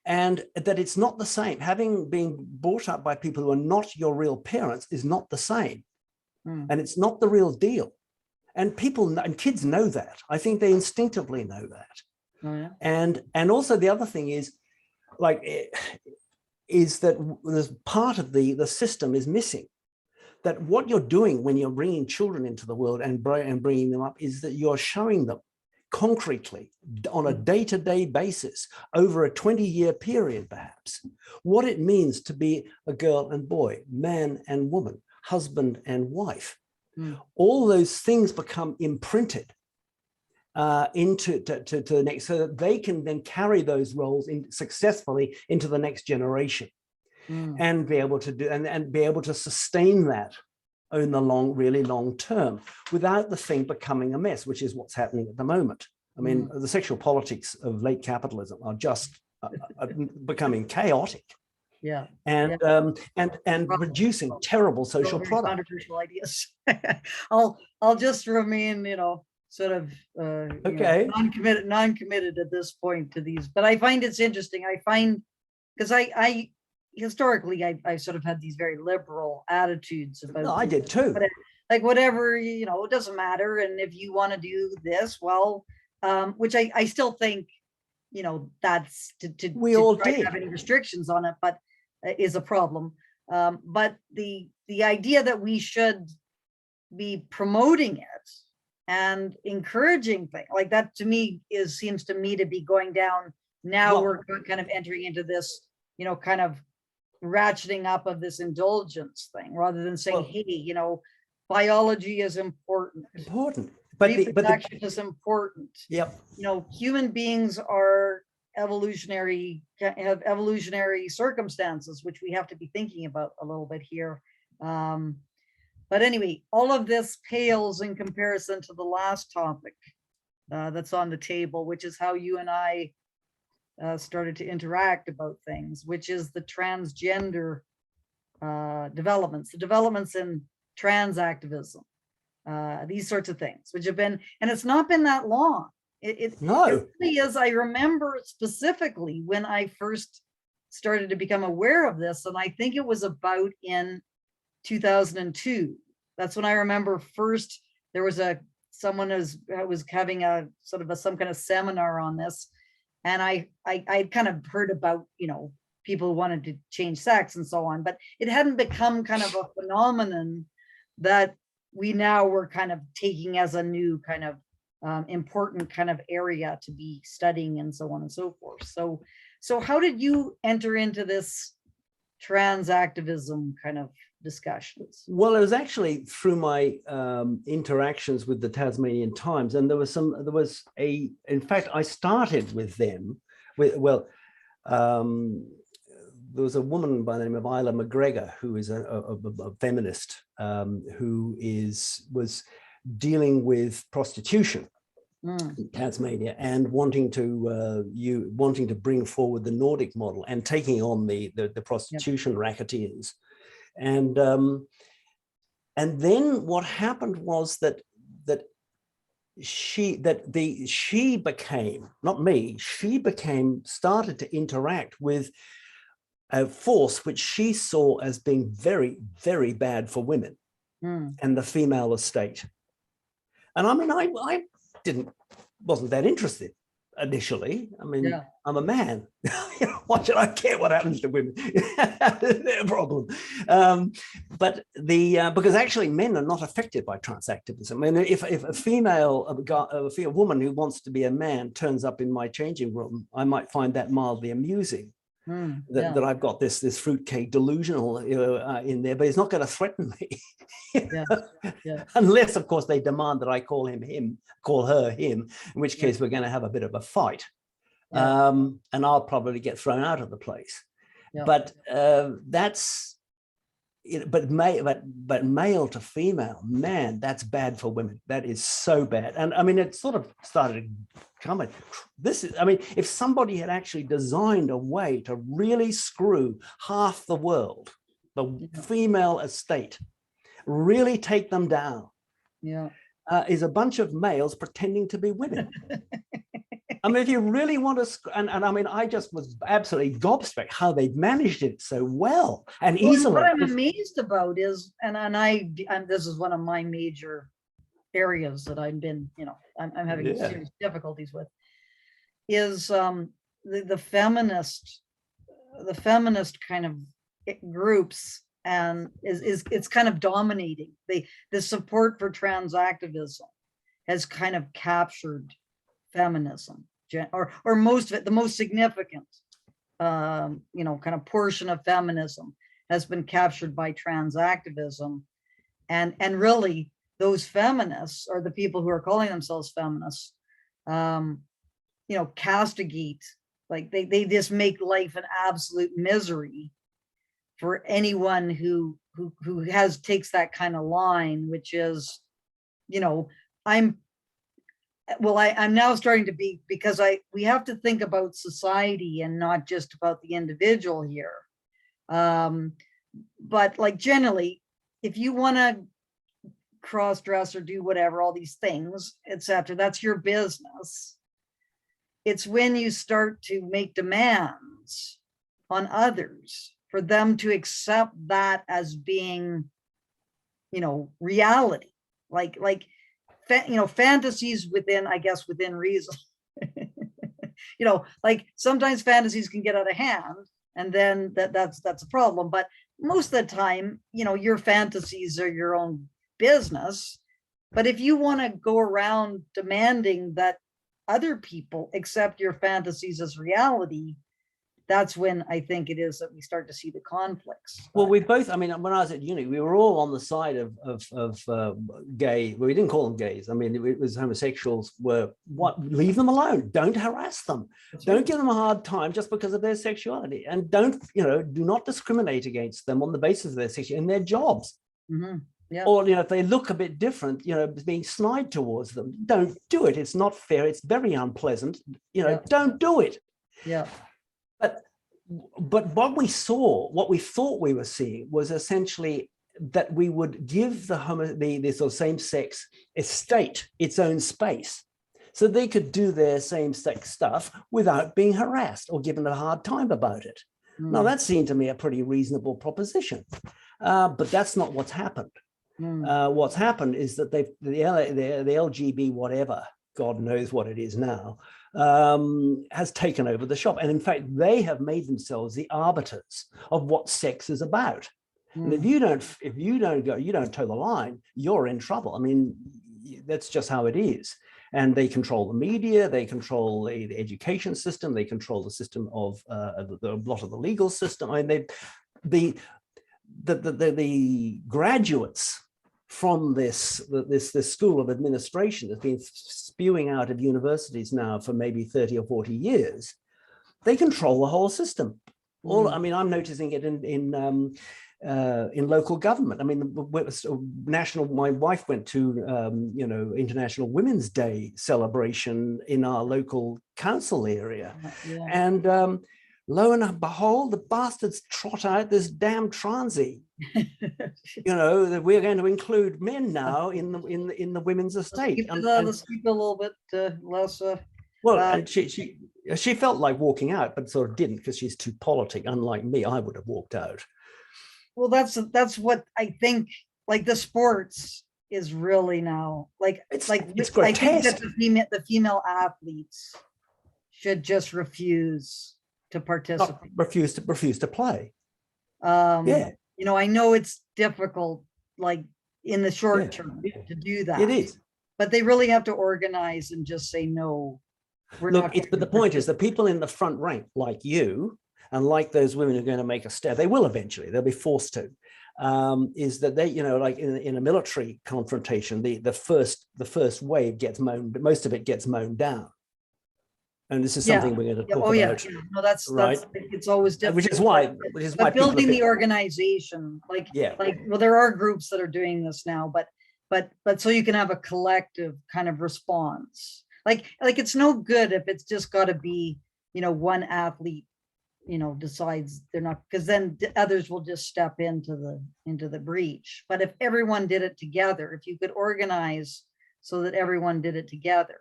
And that it's not the same. Having been brought up by people who are not your real parents is not the same. And it's not the real deal. And kids know that. I think they instinctively know that. Oh, yeah. And also the other thing is that there's part of the system is missing. That what you're doing when you're bringing children into the world and bringing them up is that you're showing them concretely on a day-to-day basis over a 20-year period, perhaps, what it means to be a girl and boy, man and woman, husband and wife. All those things become imprinted into the next, so that they can then carry those roles successfully into the next generation, and be able to do and be able to sustain that in the really long term without the thing becoming a mess, which is what's happening at the moment. I mean, the sexual politics of late capitalism are just becoming chaotic. Yeah, and producing terrible social products. Controversial ideas. I'll just remain, sort of non-committed at this point to these. But I find it's interesting. I find because I historically I sort of had these very liberal attitudes about. No, I did too. Like whatever, it doesn't matter. And if you want to do this, well, which I still think, that's we all did have any restrictions on it, but is a problem. But the idea that we should be promoting it and encouraging things like that, to me, seems to me to be going down. Now Well, we're kind of entering into this, kind of ratcheting up of this indulgence thing, rather than saying, well, hey, biology is important. important. But Reproduction is important. yep. Human beings are have evolutionary circumstances, which we have to be thinking about a little bit here. But anyway, all of this pales in comparison to the last topic that's on the table, which is how you and I started to interact about things, which is the transgender developments, the developments in trans activism, these sorts of things, which have been, and it's not been that long. No. It really is. I remember specifically when I first started to become aware of this, and I think it was about in 2002. That's when I remember first there was someone was having a sort of some kind of seminar on this, and I kind of heard about people who wanted to change sex and so on, but it hadn't become kind of a phenomenon that we now were kind of taking as a new kind of important kind of area to be studying and so on and so forth. So how did you enter into this trans activism kind of discussions? Well, it was actually through my interactions with the Tasmanian Times, and there was in fact, I started with them there was a woman by the name of Isla McGregor, who is a feminist, who was dealing with prostitution in Tasmania and wanting to bring forward the Nordic model and taking on the prostitution racketeers. And then what happened was that she started to interact with a force which she saw as being very, very bad for women and the female estate. And I mean, I wasn't that interested initially. I mean, I'm a man. Why should I care what happens to women? Their problem. But because actually men are not affected by trans activism. I mean, if a woman who wants to be a man turns up in my changing room, I might find that mildly amusing. That I've got this fruitcake delusional in there, but it's not going to threaten me. Unless, of course, they demand that I call her him, in which case we're going to have a bit of a fight. And I'll probably get thrown out of the place. But but male to female, man, that's bad for women. That is so bad. And I mean, it sort of started coming. If somebody had actually designed a way to really screw half the world, the female estate, really take them down, is a bunch of males pretending to be women. I mean, if you really want to, and I mean, I just was absolutely gobsmacked how they managed it so well and easily. What I'm amazed about is, and this is one of my major areas that I've been, I'm having serious difficulties with, is the feminist kind of groups, and it's kind of dominating. The support for trans activism has kind of captured feminism, or most of it. The most significant kind of portion of feminism has been captured by trans activism, and really those feminists, or the people who are calling themselves feminists, castigate, like they just make life an absolute misery for anyone who takes that kind of line, which is, I'm now starting to be, because we have to think about society and not just about the individual here. But like generally, if you want to cross dress or do whatever, all these things, etc., that's your business. It's when you start to make demands on others for them to accept that as being, reality, like fantasies within reason. Like sometimes fantasies can get out of hand, and then that's a problem. But most of the time, your fantasies are your own business. But if you want to go around demanding that other people accept your fantasies as reality, that's when I think it is that we start to see the conflicts. Well, we both, I mean, when I was at uni, we were all on the side of gay, well, we didn't call them gays. I mean, it was homosexuals were, leave them alone. Don't harass them. Don't give them a hard time just because of their sexuality. And don't, do not discriminate against them on the basis of their sexuality in their jobs. Mm-hmm. Yeah. Or, if they look a bit different, being snide towards them. Don't do it. It's not fair. It's very unpleasant. Don't do it. Yeah. But what we thought we were seeing was essentially that we would give the sort of same-sex estate its own space, so they could do their same-sex stuff without being harassed or given a hard time about it. Now, that seemed to me a pretty reasonable proposition, but that's not what's happened. What's happened is that the LGB whatever, God knows what it is now, has taken over the shop. And in fact, they have made themselves the arbiters of what sex is about. And if you don't toe the line, you're in trouble. I mean, that's just how it is. And they control the media, they control the education system, they control the system of a lot of the legal system. I mean, the graduates from this school of administration that's been spewing out of universities now for maybe 30 or 40 years, they control the whole system. I mean, I'm noticing it in local government. I mean, my wife went to, International Women's Day celebration in our local council area. Yeah. And lo and behold, the bastards trot out this damn transy. That we're going to include men now in the women's estate. Let's keep a little bit less. And she felt like walking out, but sort of didn't, because she's too politic. Unlike me, I would have walked out. Well, that's what I think. Like the sports is really now it's grotesque. I think that the female athletes should just refuse to participate. Refuse to play. Yeah. I know it's difficult, like in the short term, to do that. It is. But they really have to organize and just say, no, we're not. But the point is, the people in the front rank, like you, and like those women who are going to make a stand, they will eventually, they'll be forced to, is that they, like in a military confrontation, the first wave gets mown, but most of it gets mown down. And this is something we're going to talk about. Yeah. No, that's it's always difficult. Which is why building the organization, well, there are groups that are doing this now, but so you can have a collective kind of response. Like it's no good if it's just got to be, one athlete, decides they're not, because then others will just step into the breach. But if everyone did it together, if you could organize so that everyone did it together,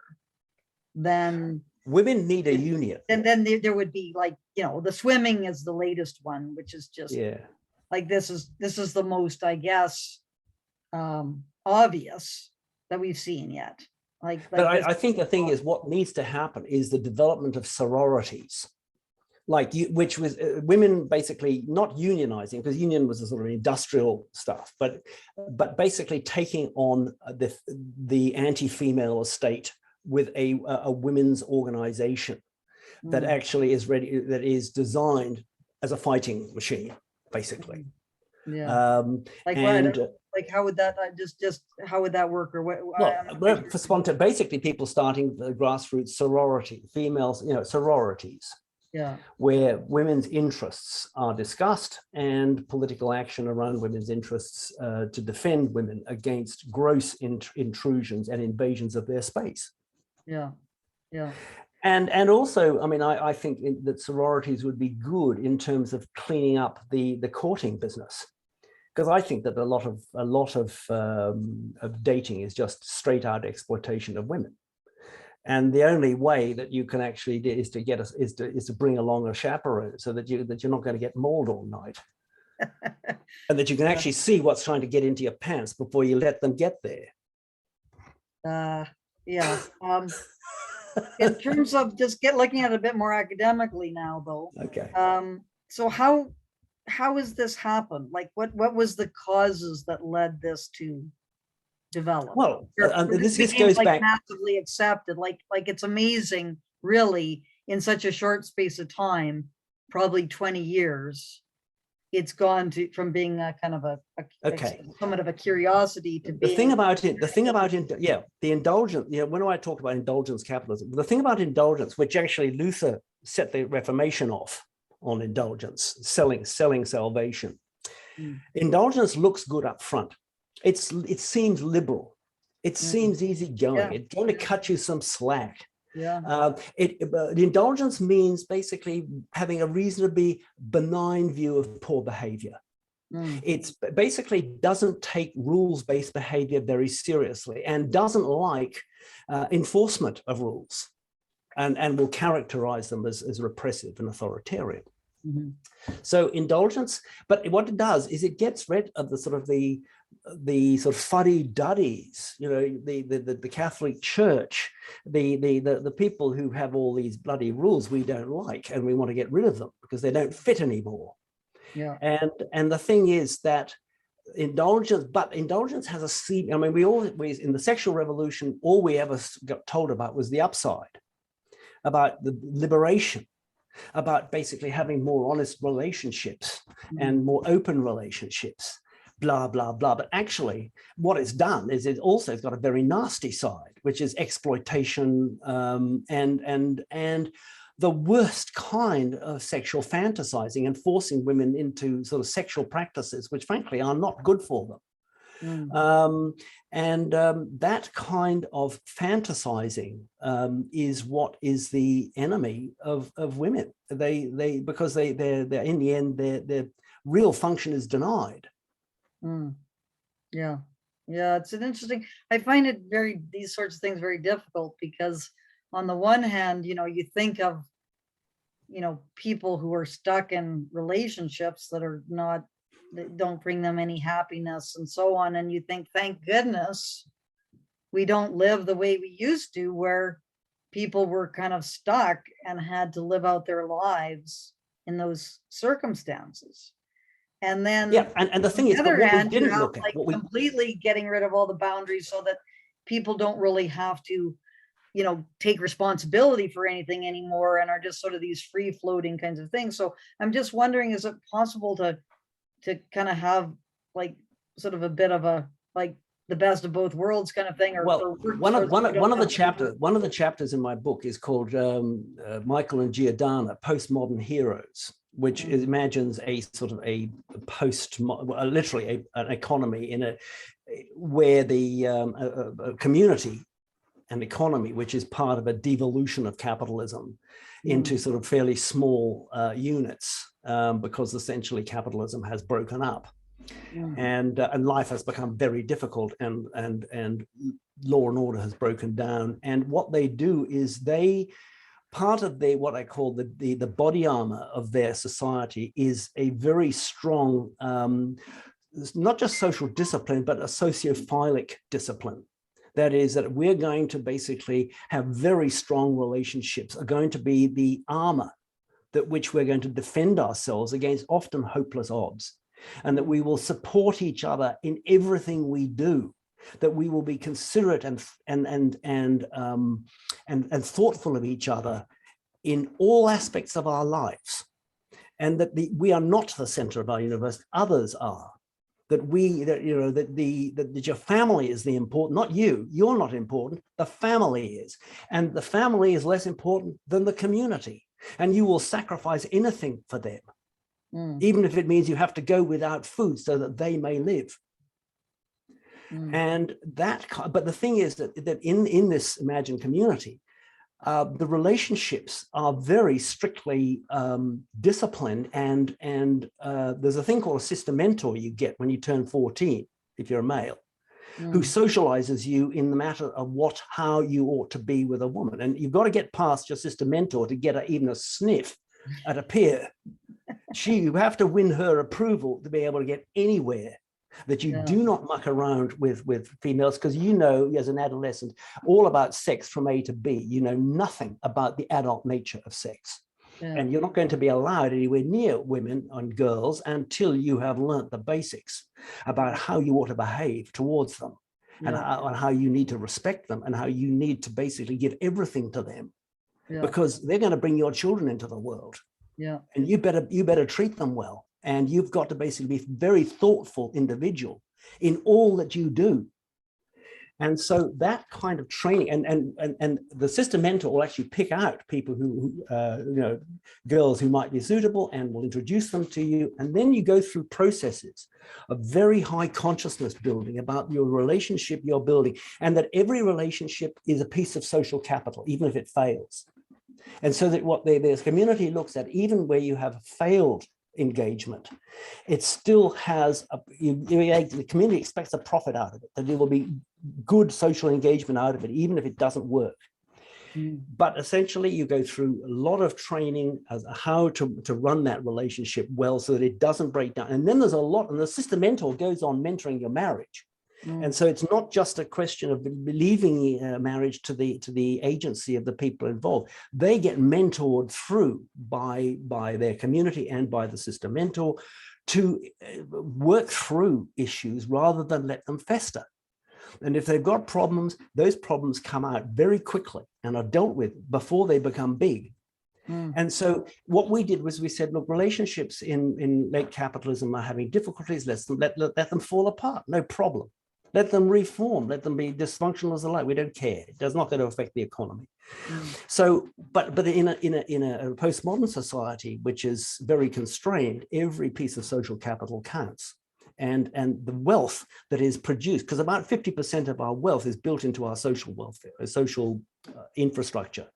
then women need a union. And then there would be the swimming is the latest one, which is just this is the most, I guess, obvious that we've seen yet. But I think the thing is, what needs to happen is the development of sororities, which was women basically not unionizing, because union was a sort of industrial stuff, but basically taking on the anti-female estate with a women's organization that actually is ready, that is designed as a fighting machine, basically. Yeah. How would that how would that work? Or what? Basically, people starting the grassroots sorority, females, sororities. Yeah. Where women's interests are discussed and political action around women's interests to defend women against gross intrusions and invasions of their space. Yeah. And also, I mean, I think that sororities would be good in terms of cleaning up the courting business, because I think that a lot of dating is just straight out exploitation of women. And the only way that you can actually do is to bring along a chaperone, so that you're not going to get mauled all night, and that you can actually see what's trying to get into your pants before you let them get there. Yeah. In terms of just looking at it a bit more academically now, though. Okay. So how how has this happened? Like, what was the causes that led this to develop? Well, this became goes like back. massively accepted. Like it's amazing, really, in such a short space of time, probably 20 years. It's gone to from being a kind of somewhat of a curiosity to The being. thing about it, the indulgence, when I talk about indulgence capitalism, the thing about indulgence, which actually Luther set the Reformation off on indulgence, selling salvation. Indulgence looks good up front. It seems liberal. It seems easygoing. It's going to cut you some slack. The indulgence means basically having a reasonably benign view of poor behavior. It basically doesn't take rules-based behavior very seriously and doesn't like enforcement of rules and will characterize them as repressive and authoritarian. So indulgence, but what it does is it gets rid of the sort of fuddy-duddies, the Catholic Church, the people who have all these bloody rules we don't like, and we want to get rid of them because they don't fit anymore. And the thing is that indulgence has a seed. I mean, we always, in the sexual revolution, all we ever got told about was the upside, about the liberation, about basically having more honest relationships and more open relationships, blah, blah, blah. But actually, what it's done is it's got a very nasty side, which is exploitation and the worst kind of sexual fantasizing and forcing women into sort of sexual practices, which frankly are not good for them. That kind of fantasizing is what is the enemy of women. Because they're in the end, their real function is denied. Yeah, it's an interesting. I find it these sorts of things very difficult because on the one hand, you think of, people who are stuck in relationships that don't bring them any happiness and so on. And you think, thank goodness we don't live the way we used to, where people were kind of stuck and had to live out their lives in those circumstances. And then, and the thing is, on the other hand, didn't look at completely getting rid of all the boundaries so that people don't really have to, take responsibility for anything anymore and are just sort of these free floating kinds of things. So I'm just wondering, is it possible to kind of have like sort of a bit of a like the best of both worlds kind of thing? Or one of the chapters in my book is called Michael and Giordana, Postmodern Heroes, which imagines a sort of a literally an economy where the community and economy, which is part of a devolution of capitalism into sort of fairly small units, because essentially capitalism has broken up, and life has become very difficult, and law and order has broken down. And what they do is part of what I call the body armor of their society is a very strong, not just social discipline, but a sociophilic discipline. That is, that we're going to basically have very strong relationships, are going to be the armor which we're going to defend ourselves against often hopeless odds, and that we will support each other in everything we do, that we will be considerate and thoughtful of each other in all aspects of our lives, and that we are not the center of our universe, others are. That your family is the important, not you. You're not important. The family is, and the family is less important than the community. And you will sacrifice anything for them, even if it means you have to go without food so that they may live. And but the thing is that in this imagined community, the relationships are very strictly disciplined, and there's a thing called a sister mentor you get when you turn 14, if you're a male, who socializes you in the matter of how you ought to be with a woman. And you've got to get past your sister mentor to get even a sniff at a peer. You have to win her approval to be able to get anywhere. That you do not muck around with females, because as an adolescent all about sex from A to B. You know nothing about the adult nature of sex. And you're not going to be allowed anywhere near women and girls until you have learnt the basics about how you ought to behave towards them, and how you need to respect them, and how you need to basically give everything to them, because they're going to bring your children into the world. And you better treat them well. And you've got to basically be a very thoughtful individual in all that you do. And so that kind of training, and the system mentor will actually pick out people who girls who might be suitable, and will introduce them to you. And then you go through processes of very high consciousness building about your relationship you're building, and that every relationship is a piece of social capital, even if it fails. And so that what the community looks at, even where you have failed engagement, it still has the community expects a profit out of it, that there will be good social engagement out of it, even if it doesn't work. But essentially you go through a lot of training as how to run that relationship well, so that it doesn't break down. And then there's a lot, and the system mentor goes on mentoring your marriage. And so it's not just a question of leaving marriage to the agency of the people involved. They get mentored through by their community and by the system mentor to work through issues rather than let them fester. And if they've got problems, those problems come out very quickly and are dealt with before they become big. And so what we did was we said, look, relationships in late capitalism are having difficulties. Let them fall apart, no problem. Let them reform, let them be dysfunctional as they like. We don't care. It does not going to affect the economy. So, but in a postmodern society, which is very constrained, every piece of social capital counts. And the wealth that is produced, because about 50% of our wealth is built into our social welfare, social infrastructure.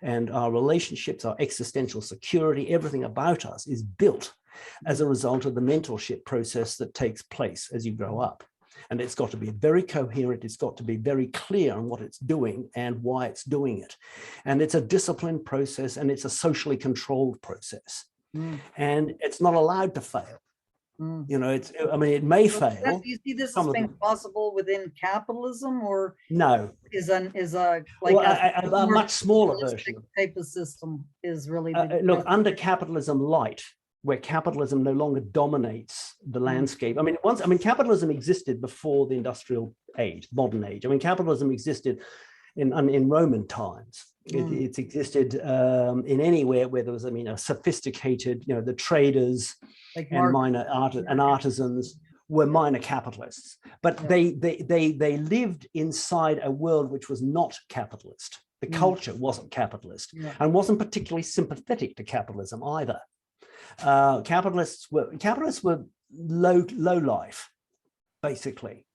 And our relationships, our existential security, everything about us is built as a result of the mentorship process that takes place as you grow up. And it's got to be very coherent. It's got to be very clear on what it's doing and why it's doing it. And it's a disciplined process, and it's a socially controlled process. And it's not allowed to fail. You know, it may fail. Do you see this as being possible within capitalism, or no? Is a much smaller version type of system is really look, under capitalism light, where capitalism no longer dominates the landscape. Capitalism existed before the industrial age, modern age. Capitalism existed in Roman times. It's existed in anywhere where there was, a sophisticated, the traders and artisans were minor capitalists, but they lived inside a world which was not capitalist. The culture wasn't capitalist and wasn't particularly sympathetic to capitalism either. Capitalists were low life, basically.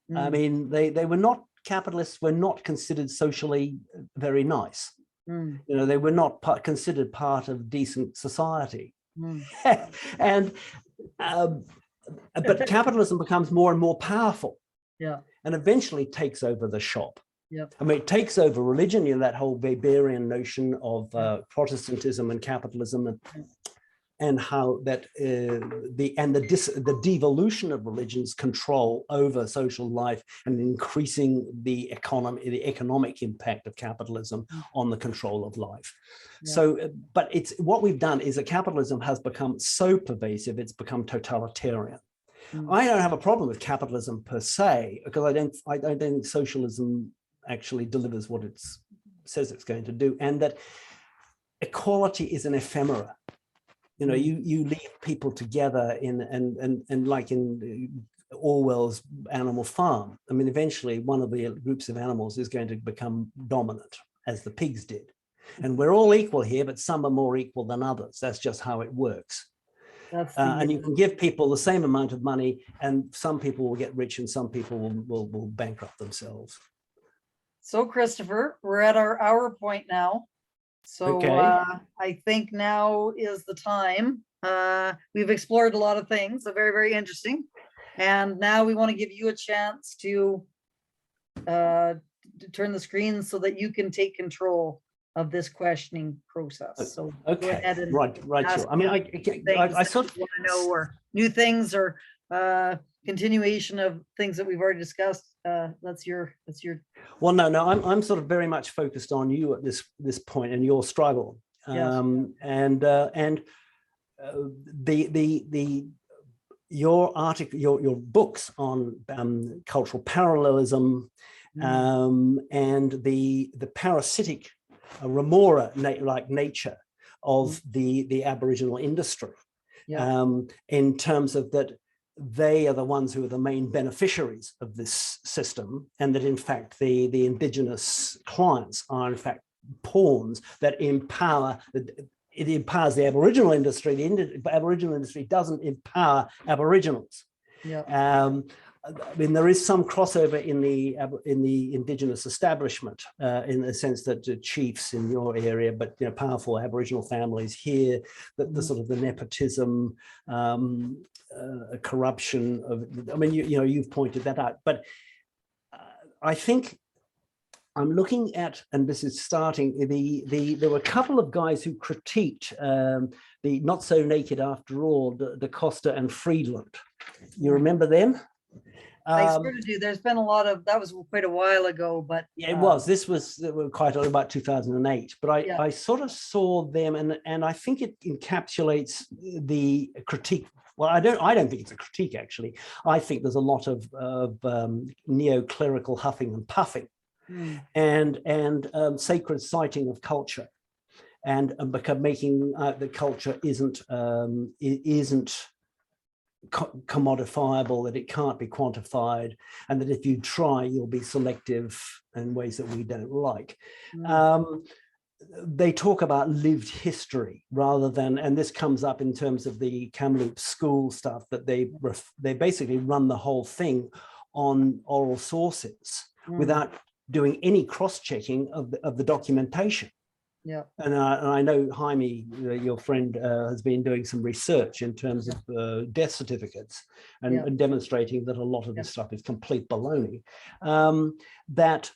They were not, capitalists were not considered socially very nice. They were not considered part of decent society. And but capitalism becomes more and more powerful, and eventually takes over the shop. It takes over religion, that whole Weberian notion of Protestantism and capitalism, and how that the devolution of religion's control over social life, and increasing the economic impact of capitalism on the control of life. So, but what we've done is that capitalism has become so pervasive, it's become totalitarian. I don't have a problem with capitalism per se, because I don't think socialism actually delivers what it says it's going to do, and that equality is an ephemera. You leave people together and like in Orwell's Animal Farm. Eventually one of the groups of animals is going to become dominant, as the pigs did. And we're all equal here, but some are more equal than others. That's just how it works. And you can give people the same amount of money, and some people will get rich and some people will bankrupt themselves. So Christopher, we're at our hour point now. So I think now is the time. We've explored a lot of things, so very, very interesting. And now we want to give you a chance to turn the screen so that you can take control of this questioning process. So go ahead and right. Sure. I sort of want to know, or new things, or continuation of things that we've already discussed. That's your. Well, no, I'm sort of very much focused on you at this point and your struggle. Yes. Your article, your books on cultural parallelism and the parasitic remora-like nature of the Aboriginal industry, in terms of that they are the ones who are the main beneficiaries of this system, and that in fact the indigenous clients are in fact pawns that empower it empowers the Aboriginal industry. The Aboriginal industry doesn't empower Aboriginals. I mean, there is some crossover in the indigenous establishment, in the sense that the chiefs in your area, but powerful Aboriginal families here, that the sort of the nepotism, corruption of. I mean, you've pointed that out, but I think I'm looking at, and this is starting, there were a couple of guys who critiqued the Not So Naked After All, Da Costa and Friedland. You remember them? I sort of do. There's been a lot of, that was quite a while ago, but yeah, it was. This was quite about 2008. But I sort of saw them, and I think it encapsulates the critique. Well, I don't think it's a critique, actually. I think there's a lot of neo-clerical huffing and puffing, and sacred citing of culture, and because making the culture isn't commodifiable, that it can't be quantified, and that if you try, you'll be selective in ways that we don't like. They talk about lived history rather than, and this comes up in terms of the Kamloops school stuff, that they basically run the whole thing on oral sources without doing any cross-checking of the documentation. Yeah, and I know Jaime, your friend, has been doing some research in terms of death certificates and demonstrating that a lot of this stuff is complete baloney. That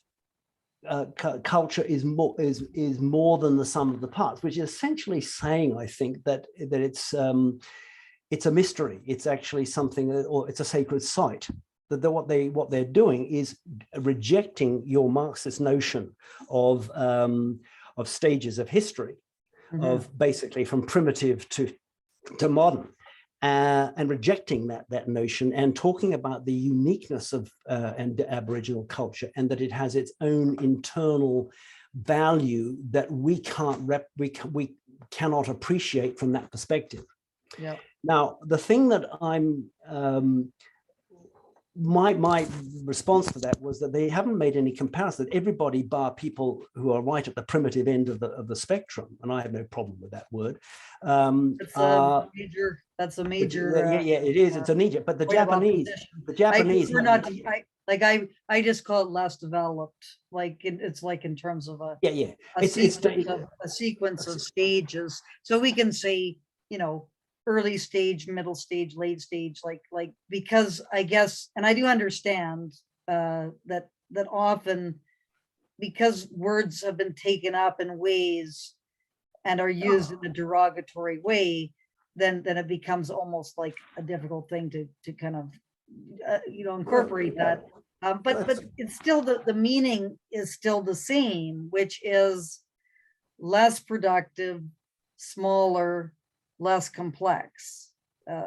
culture is more than the sum of the parts, which is essentially saying, I think, that it's a mystery. It's actually something, or it's a sacred site. That what they're doing is rejecting your Marxist notion of stages of history, of basically from primitive to modern, and rejecting that notion, and talking about the uniqueness of Aboriginal culture, and that it has its own internal value that we cannot appreciate from that perspective. Yeah. Now, the thing that I'm my response to that was that they haven't made any comparison. Everybody bar people who are right at the primitive end of the spectrum, and I have no problem with that word. That's a major. Yeah, it is. It's a major. But the Japanese. I just call it less developed. Like it's like in terms of a sequence of stages. So we can say, early stage, middle stage, late stage, like because I guess, and I do understand that often, because words have been taken up in ways and are used in a derogatory way, then it becomes almost like a difficult thing to kind of incorporate that. But it's still the meaning is still the same, which is less productive, smaller, less complex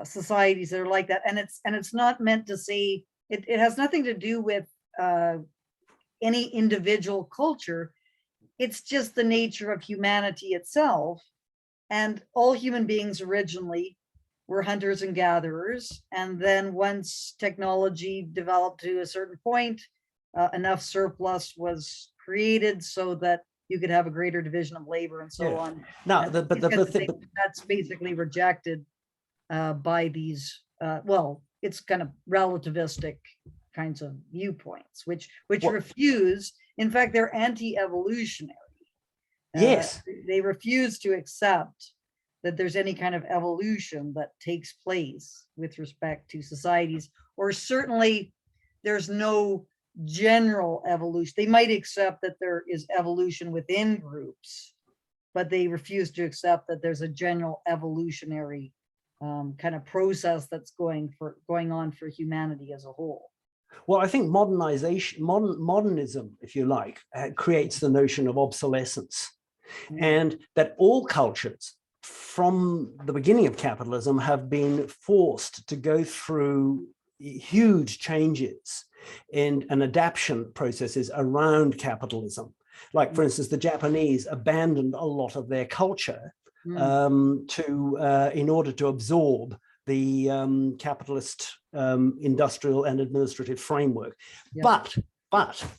societies that are like that, and it's not meant to say it has nothing to do with any individual culture. It's just the nature of humanity itself, and all human beings originally were hunters and gatherers, and then once technology developed to a certain point, enough surplus was created so that you could have a greater division of labor and so on. Now, that's basically rejected by these, it's kind of relativistic kinds of viewpoints, which refuse, in fact, they're anti-evolutionary. Yes. They refuse to accept that there's any kind of evolution that takes place with respect to societies, or certainly there's no general evolution. They might accept that there is evolution within groups, but they refuse to accept that there's a general evolutionary kind of process that's going on for humanity as a whole. Well, I think modernism, if you like, creates the notion of obsolescence. and that all cultures from the beginning of capitalism have been forced to go through huge changes and adaptation processes around capitalism. Like, for instance, the Japanese abandoned a lot of their culture in order to absorb the capitalist industrial and administrative framework. Yeah. But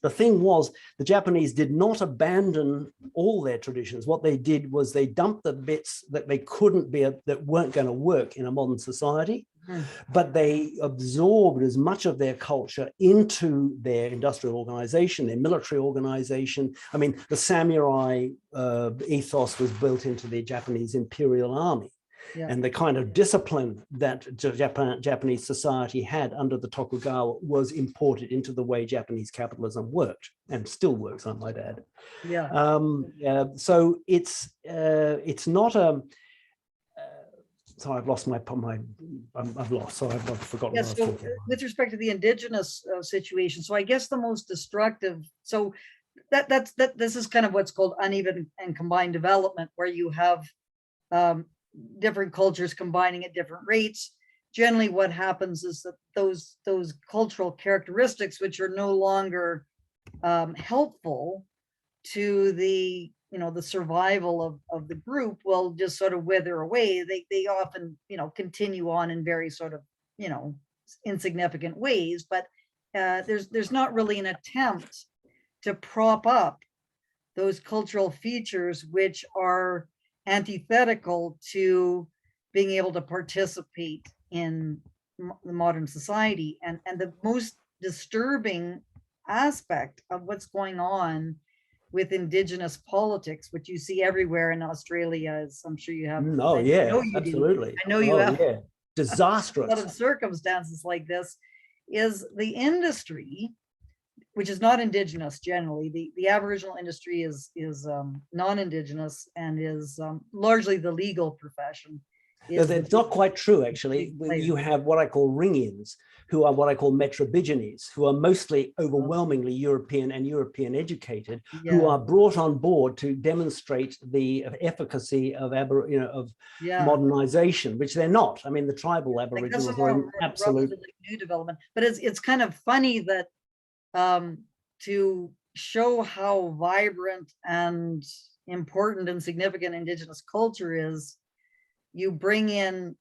the thing was, the Japanese did not abandon all their traditions. What they did was they dumped the bits that they couldn't be, that weren't going to work in a modern society, but they absorbed as much of their culture into their industrial organization, their military organization. I mean, the samurai ethos was built into the Japanese imperial army. Yeah. And the kind of discipline that Japanese society had under the Tokugawa was imported into the way Japanese capitalism worked, and still works, I might add. Yeah. So it's not a. Sorry, I've lost I've lost. So I've forgotten. Yeah. So with respect to the indigenous situation, so I guess the most destructive. So this is kind of what's called uneven and combined development, where you have different cultures combining at different rates. Generally, what happens is that those cultural characteristics, which are no longer helpful to the survival of the group, will just sort of wither away. They often continue on in very sort of insignificant ways, but there's not really an attempt to prop up those cultural features which are antithetical to being able to participate in the modern society. And the most disturbing aspect of what's going on with indigenous politics, which you see everywhere in Australia, as I'm sure you have. Oh yeah, absolutely. I know you have. Yeah. Disastrous. A lot of circumstances like this is the industry, which is not indigenous generally. The Aboriginal industry is non-indigenous and is largely the legal profession. That's not quite true, actually. You have what I call ring-ins, who are what I call metrobigenes, who are mostly overwhelmingly European and European educated, who are brought on board to demonstrate the efficacy of modernization, which they're not. I mean, the tribal Aboriginals are an absolute new development. But it's kind of funny that to show how vibrant and important and significant indigenous culture is, you bring in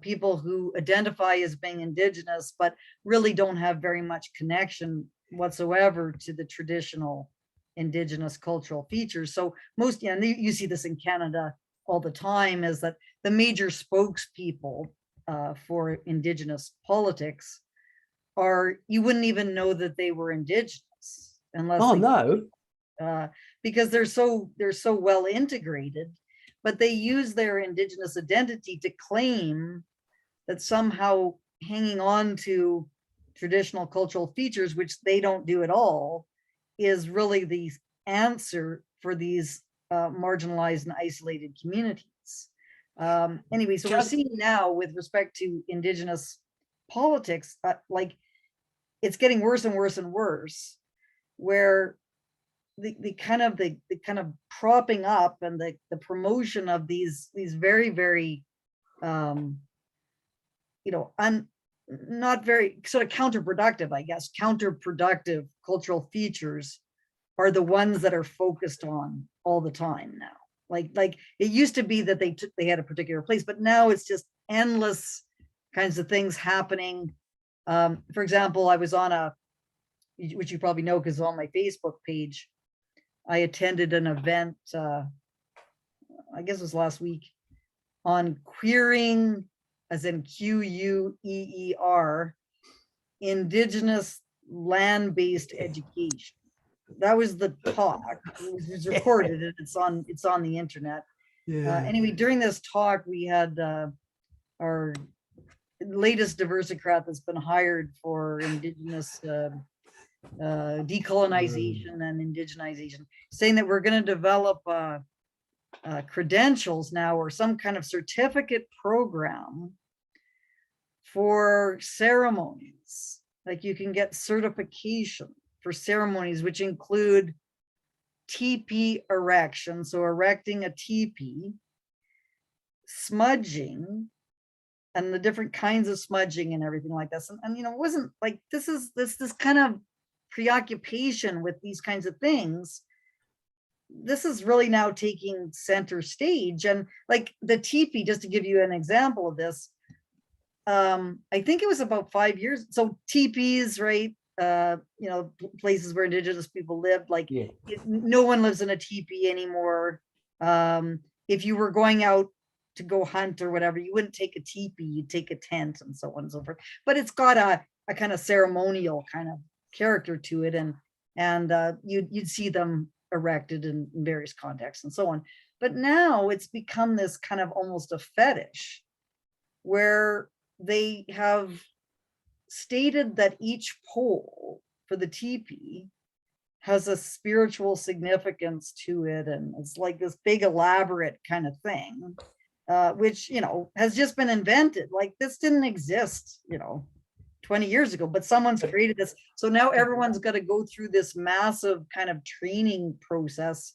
people who identify as being indigenous, but really don't have very much connection whatsoever to the traditional indigenous cultural features. So most, and you see this in Canada all the time, is that the major spokespeople for indigenous politics are, you wouldn't even know that they were indigenous unless because they're so well integrated, but they use their indigenous identity to claim that somehow hanging on to traditional cultural features, which they don't do at all, is really the answer for these marginalized and isolated communities. Anyway, so we're seeing now with respect to indigenous politics, like it's getting worse and worse and worse, where the kind of propping up and the promotion of these very, very not very sort of counterproductive, I guess, counterproductive cultural features are the ones that are focused on all the time now. Like it used to be that they had a particular place, but now it's just endless kinds of things happening. For example, I was on which you probably know because on my Facebook page, I attended an event, I guess it was last week, on queering, as in QUEER, indigenous land-based education. That was the talk. It was recorded and it's on the internet. Anyway, during this talk, we had our latest diversicrat that's been hired for indigenous decolonization and indigenization, saying that we're going to develop credentials now, or some kind of certificate program for ceremonies. Like you can get certification for ceremonies, which include teepee erection, so erecting a teepee, smudging, and the different kinds of smudging and everything like this. And you know, it wasn't like this kind of preoccupation with these kinds of things. This is really now taking center stage. And like the teepee, just to give you an example of this, I think it was about 5 years. So teepees, right? You know, places where indigenous people lived, like no one lives in a teepee anymore. If you were going out to go hunt or whatever, you wouldn't take a teepee, you'd take a tent and so on and so forth. But it's got a kind of ceremonial kind of character to it, and you'd see them erected in various contexts and so on. But now it's become this kind of almost a fetish, where they have stated that each pole for the teepee has a spiritual significance to it, and it's like this big elaborate kind of thing, which, you know, has just been invented. Like this didn't exist, you know, 20 years ago, but someone's created this. So now everyone's got to go through this massive kind of training process,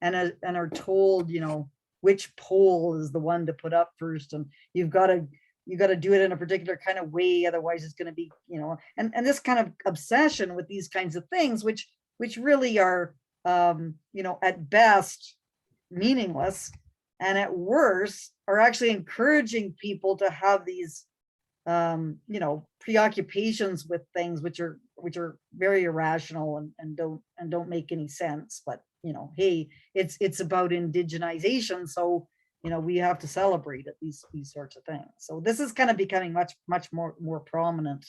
and are told, you know, which pole is the one to put up first, and you got to do it in a particular kind of way, otherwise it's going to be, you know, and this kind of obsession with these kinds of things, which really are, you know, at best meaningless, and at worst are actually encouraging people to have these, you know, preoccupations with things which are very irrational and don't make any sense. But, you know, hey, it's about indigenization, so, you know, we have to celebrate it, these sorts of things. So this is kind of becoming much more prominent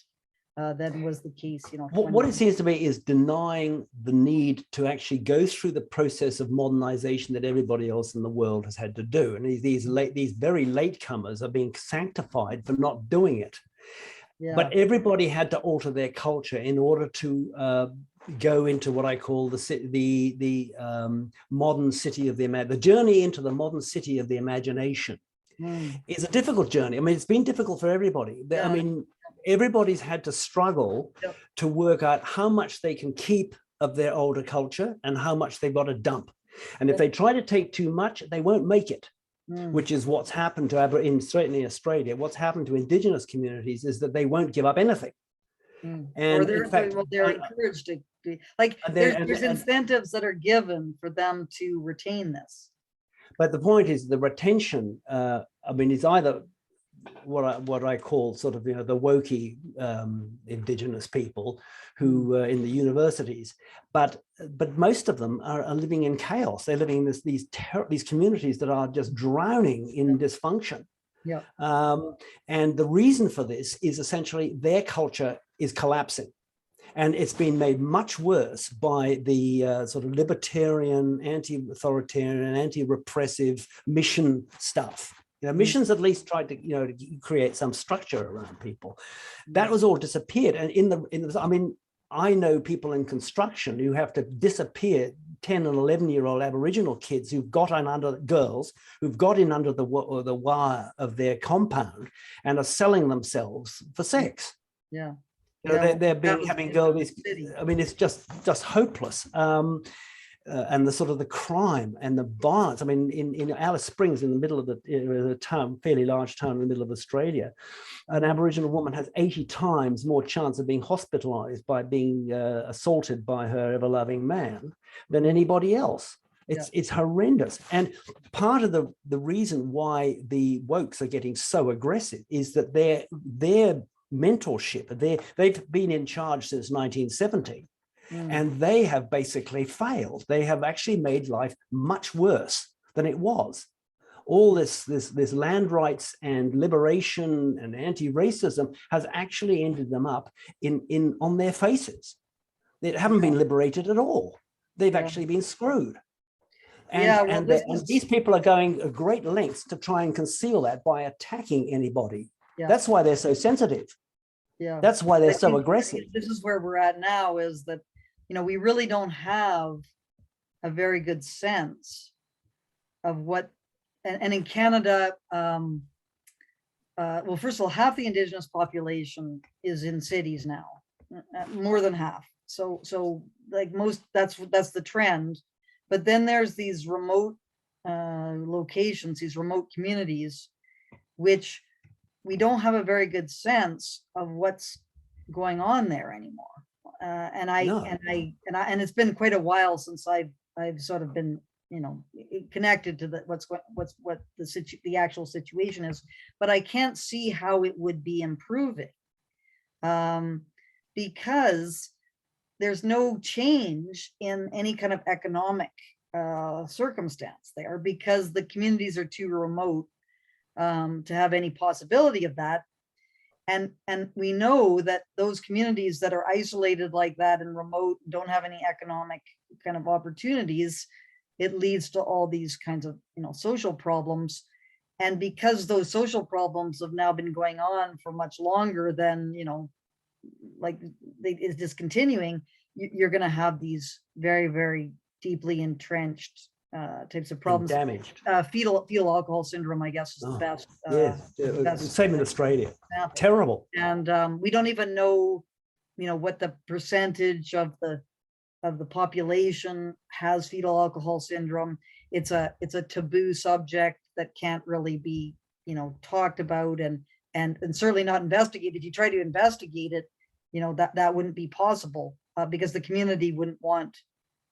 than was the case, you know. What it seems to me is denying the need to actually go through the process of modernization that everybody else in the world has had to do. And these very latecomers are being sanctified for not doing it. Yeah. But everybody had to alter their culture in order to go into what I call the modern city of the journey into the modern city of the imagination. Is a difficult journey. I mean, it's been difficult for everybody. I mean, everybody's had to struggle to work out how much they can keep of their older culture and how much they've got to dump. And if they try to take too much, they won't make it, which is what's happened to certainly in Australia. What's happened to indigenous communities is that they won't give up anything. And or in fact, they're encouraged to be, like, there's incentives that are given for them to retain this. But the point is the retention, I mean, it's either what I call sort of, you know, the wokey indigenous people who in the universities, but most of them are living in chaos. They're living in these communities that are just drowning in dysfunction. Yeah. And the reason for this is essentially their culture is collapsing. And it's been made much worse by the sort of libertarian, anti-authoritarian, anti-repressive mission stuff. You know, missions at least tried to, you know, to create some structure around people. That was all disappeared. And I mean, I know people in construction who have to disappear 10 and 11-year-old Aboriginal kids who've got in under girls, who've got in under the wire of their compound and are selling themselves for sex. Yeah. You know, they're having girls. I mean, it's just hopeless. And the sort of the crime and the violence. I mean, in Alice Springs, in the middle of the town, fairly large town in the middle of Australia, an Aboriginal woman has 80 times more chance of being hospitalized by being assaulted by her ever-loving man than anybody else. It's horrendous. And part of the reason why the wokes are getting so aggressive is that their mentorship, they've been in charge since 1970. And they have basically failed. They have actually made life much worse than it was. All this land rights and liberation and anti-racism has actually ended them up on their faces. They haven't been liberated at all. They've actually been screwed. And these people are going at great lengths to try and conceal that by attacking anybody. That's why they're so sensitive. That's why they're so aggressive. This is where we're at now, is that, you know, we really don't have a very good sense of what, and in Canada, well, first of all, half the indigenous population is in cities now, more than half. So like most, that's the trend. But then there's these remote locations, these remote communities, which we don't have a very good sense of what's going on there anymore. And it's been quite a while since I've sort of been, connected to what the actual situation is, but I can't see how it would be improving, because there's no change in any kind of economic circumstance there, because the communities are too remote to have any possibility of that. And we know that those communities that are isolated like that and remote, don't have any economic kind of opportunities, it leads to all these kinds of social problems. And because those social problems have now been going on for much longer than it's just continuing, you're going to have these very, very deeply entrenched types of problems. And damaged. Fetal alcohol syndrome, I guess, is the best. Yes, same in Australia. Example. Terrible. And we don't even know, what the percentage of the population has fetal alcohol syndrome. It's a taboo subject that can't really be, talked about and certainly not investigated. If you try to investigate it, that wouldn't be possible, because the community wouldn't want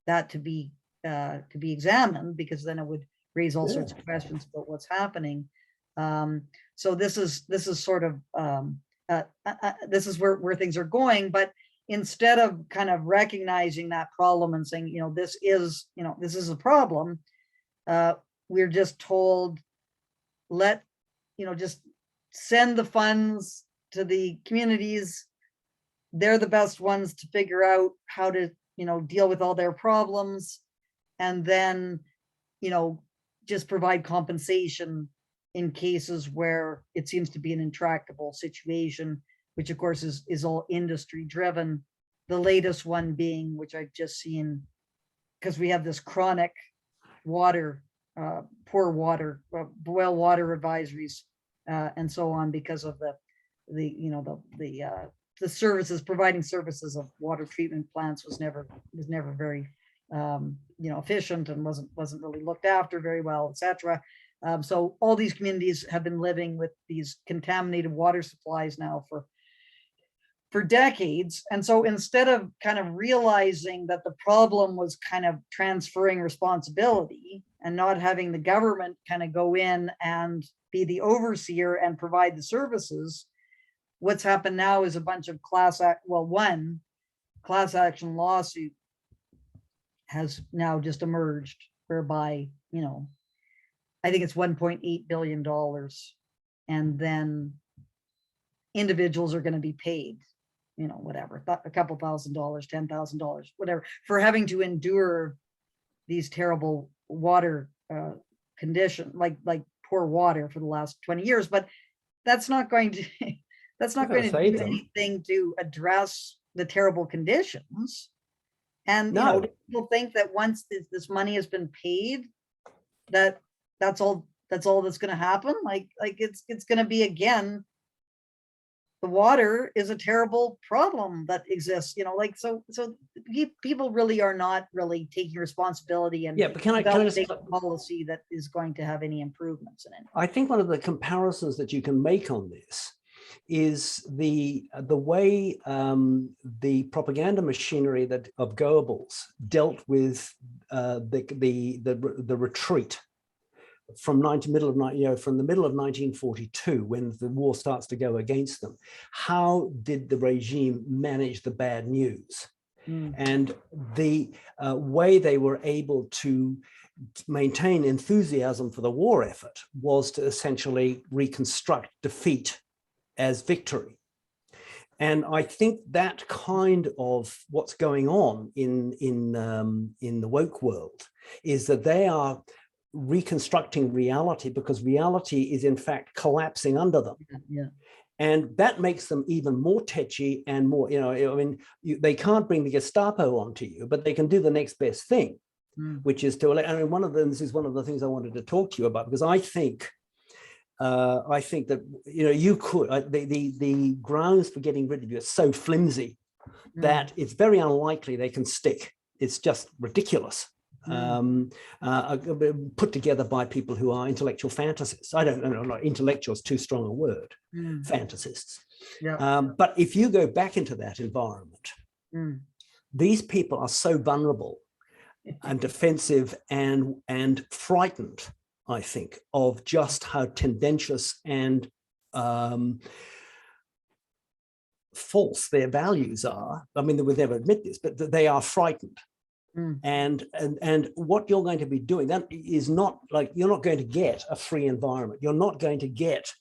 that to be examined, because then it would raise all sorts of questions about what's happening. So this is sort of this is where things are going. But instead of kind of recognizing that problem and saying, this is a problem, we're just told, just send the funds to the communities. They're the best ones to figure out how to, deal with all their problems. And then, just provide compensation in cases where it seems to be an intractable situation, which of course is all industry driven. The latest one being, which I've just seen, because we have this chronic water, poor water, boil water advisories, and so on, because of the services, providing services of water treatment plants was never very efficient, and wasn't really looked after very well, etc. So all these communities have been living with these contaminated water supplies now for decades. And so instead of kind of realizing that the problem was kind of transferring responsibility and not having the government kind of go in and be the overseer and provide the services, what's happened now is a bunch of one class action lawsuit has now just emerged, whereby, I think it's $1.8 billion. And then individuals are going to be paid, whatever, a couple $1,000, $10,000, whatever, for having to endure these terrible water condition, like poor water for the last 20 years. But that's not going to do anything to address the terrible conditions. And people think that once this money has been paid, that's all that's going to happen. Like it's going to be, again, the water is a terrible problem that exists. So people really are not really taking responsibility and but can I just take a policy that is going to have any improvements in it. I think one of the comparisons that you can make on this is the way the propaganda machinery of Goebbels dealt with the retreat from the middle of 1942, when the war starts to go against them. How did the regime manage the bad news? And the way they were able to maintain enthusiasm for the war effort was to essentially reconstruct defeat as victory. And I think that kind of what's going on in the woke world is that they are reconstructing reality, because reality is in fact collapsing under them. And that makes them even more tetchy and more, they can't bring the Gestapo onto you, but they can do the next best thing, which is to elect. This is one of the things I wanted to talk to you about, because I think that you could the grounds for getting rid of you are so flimsy that it's very unlikely they can stick. It's just ridiculous. put together by people who are intellectual fantasists. I don't know, not intellectual is too strong a word, fantasists. Yeah. But if you go back into that environment, these people are so vulnerable and defensive and frightened, I think, of just how tendentious and false their values are. I mean, they would never admit this, but they are frightened. And what you're going to be doing, that is not like, you're not going to get a free environment. You're not going to get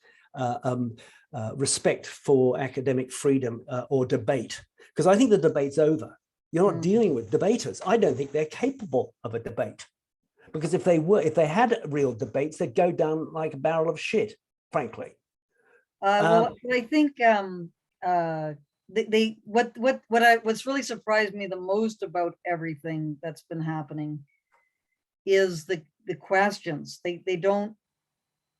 respect for academic freedom or debate, because I think the debate's over. You're not dealing with debaters. I don't think they're capable of a debate, because if they had real debates, they'd go down like a barrel of shit, frankly. Well, I think what's really surprised me the most about everything that's been happening is the questions. They don't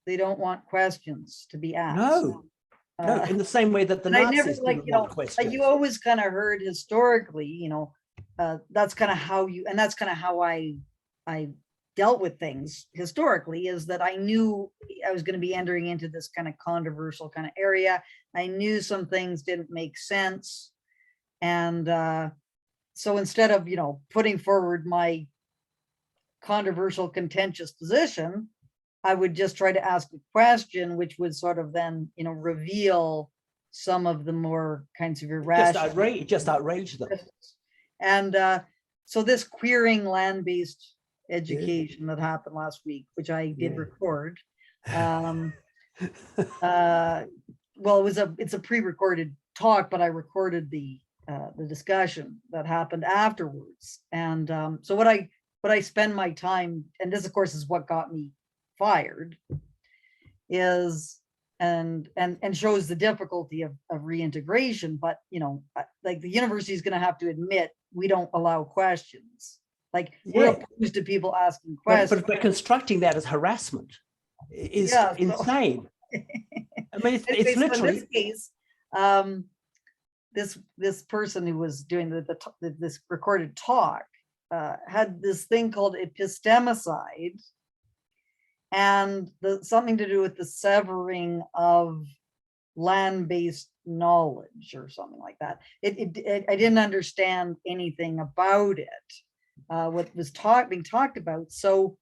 want questions to be asked. No, in the same way that the Nazis didn't want questions. Like you always kind of heard historically, that's kind of how I dealt with things historically, is that I knew I was going to be entering into this kind of controversial kind of area. I knew some things didn't make sense. And so instead of, putting forward my controversial, contentious position, I would just try to ask a question, which would sort of then, reveal some of the more kinds of irrational. Just outrage them. And so this queering land-based education that happened last week, which I did record. Well, it's a pre-recorded talk, but I recorded the discussion that happened afterwards. And so what I spend my time, and this of course is what got me fired, is and shows the difficulty of reintegration. But like the university is going to have to admit we don't allow questions. Like we're opposed to people asking questions. But constructing that as harassment is insane. I mean, it's literally. In this case, this person who was doing this recorded talk had this thing called epistemicide, and something to do with the severing of land-based knowledge or something like that. I didn't understand anything about it. What was being talked about. So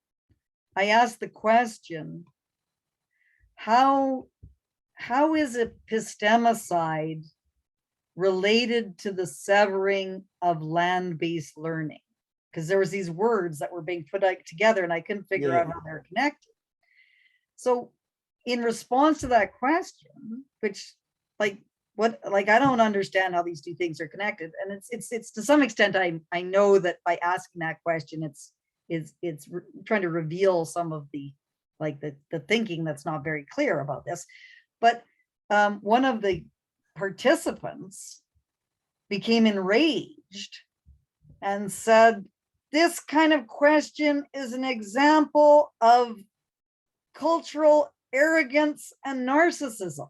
I asked the question, how is epistemicide related to the severing of land-based learning? Because there was these words that were being put together and I couldn't figure out how they're connected. So in response to that question, which I don't understand how these two things are connected. And it's to some extent, I know that by asking that question, it's trying to reveal some of the thinking that's not very clear about this. But one of the participants became enraged and said, this kind of question is an example of cultural arrogance and narcissism.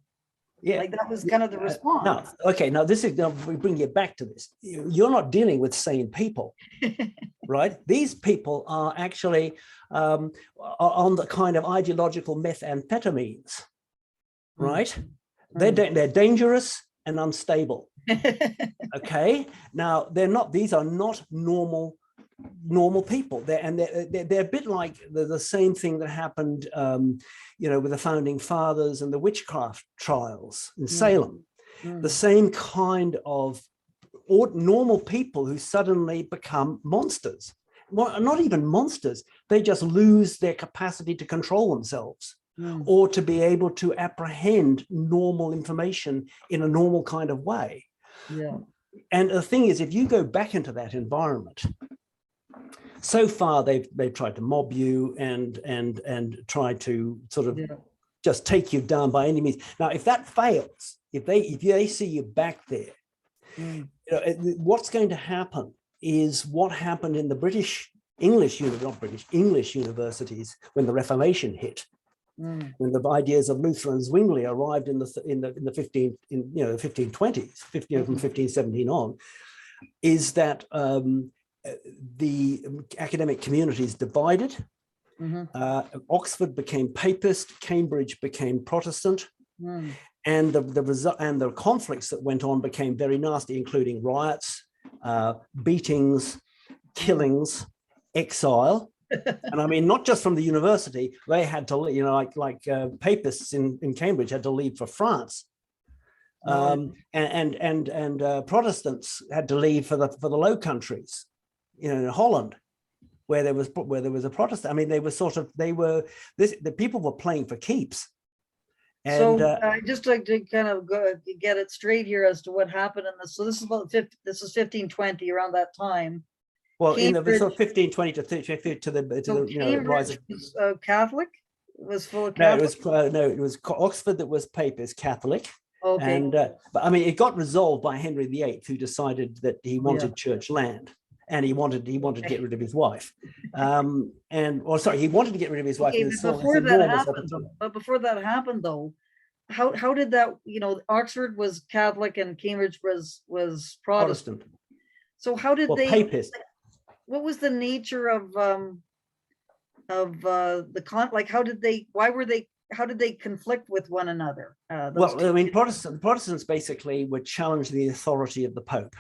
Like that was kind of the response. Now this is, we bring you back to this. You're not dealing with sane people, right? These people are actually on the kind of ideological methamphetamines, right? They're dangerous and unstable. Okay, now these are not normal people. They're a bit like the same thing that happened with the founding fathers and the witchcraft trials in Salem. The same kind of normal people who suddenly become monsters. Well, not even monsters, they just lose their capacity to control themselves or to be able to apprehend normal information in a normal kind of way. And the thing is, if you go back into that environment, so far they've tried to mob you and try to sort of just take you down by any means. Now, if that fails, if they see you back there, what's going to happen is what happened in the English universities when the Reformation hit. When the ideas of Luther and Zwingli arrived in the 1520s, from 1517 on, is that the academic communities divided. Oxford became Papist, Cambridge became Protestant, and the conflicts that went on became very nasty, including riots, beatings, killings, exile. And I mean, not just from the university, they had to, you know, like Papists in Cambridge had to leave for France. And Protestants had to leave for the Low Countries, you know, in Holland, where there was a Protestant. I mean, the people were playing for keeps. And so I just like to kind of get it straight here as to what happened in this. So this is about 1520, around that time. Well, Cambridge, in the sort of 1520 to the you know, rise of was Catholic. Was full of Catholic. Catholic. No, it was Oxford that was Papist, Catholic. Okay. And but I mean, it got resolved by Henry VIII, who decided that he wanted church land, and he wanted to get rid of his wife. He wanted to get rid of his wife. Okay, but before that happened, though, how did that? You know, Oxford was Catholic and Cambridge was Protestant. So how did they? Papist. What was the nature of like? How did they? Why were they? How did they conflict with one another? Well, I mean, Protestants basically would challenge the authority of the Pope.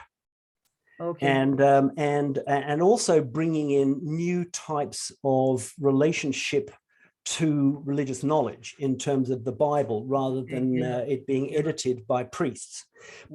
Okay. And also bringing in new types of relationship to religious knowledge in terms of the Bible, rather than it being edited by priests.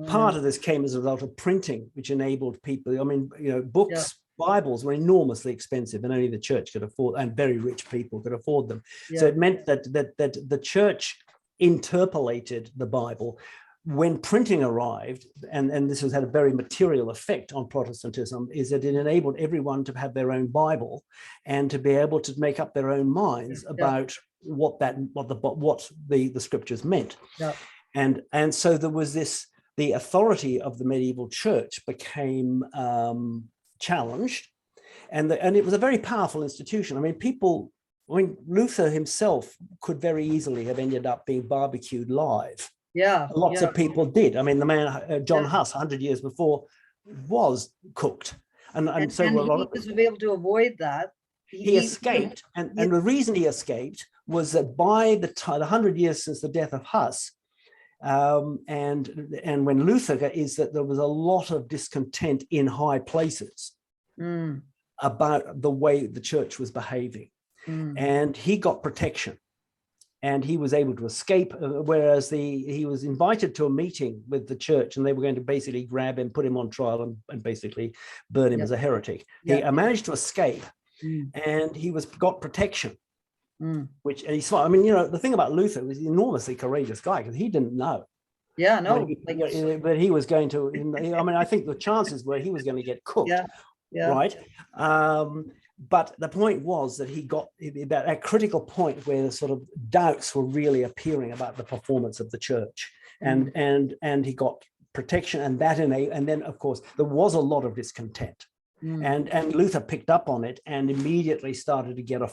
Part of this came as a result of printing, which enabled people. I mean, you know, books. Bibles were enormously expensive, and only the church could afford, and very rich people could afford them. So it meant that the church interpolated the Bible. When printing arrived, and this has had a very material effect on Protestantism, is that it enabled everyone to have their own Bible and to be able to make up their own minds about what the scriptures meant. And so there was this, the authority of the medieval church became challenged, and it was a very powerful institution. I mean, Luther himself could very easily have ended up being barbecued live. Lots of people did. I mean, the man John Huss 100 years before was cooked, and so a lot of he was able to avoid that. He escaped, and the reason he escaped was that by the 100 years since the death of Huss, and when Luther, is that there was a lot of discontent in high places about the way the church was behaving, and he got protection, and he was able to escape. Whereas he was invited to a meeting with the church, and they were going to basically grab him, put him on trial, and basically burn him as a heretic. He managed to escape, and he got protection. Which, and he's, I mean, you know, the thing about Luther was an enormously courageous guy, because he didn't know. But he was going to. I mean, I think the chances were he was going to get cooked. Right. But the point was that he got that a critical point where the sort of doubts were really appearing about the performance of the church, and he got protection, and then of course there was a lot of discontent. And Luther picked up on it and immediately started to get a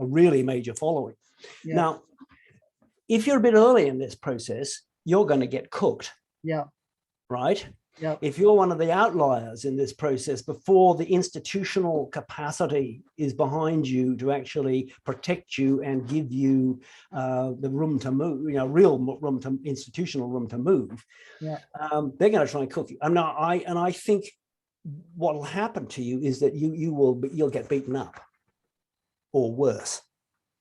really major following. Now, if you're a bit early in this process, you're going to get cooked. Right? If you're one of the outliers in this process, before the institutional capacity is behind you to actually protect you and give you the room to move, you know, real room to institutional room to move, they're going to try and cook you. And I think what will happen to you is that you'll get beaten up, or worse.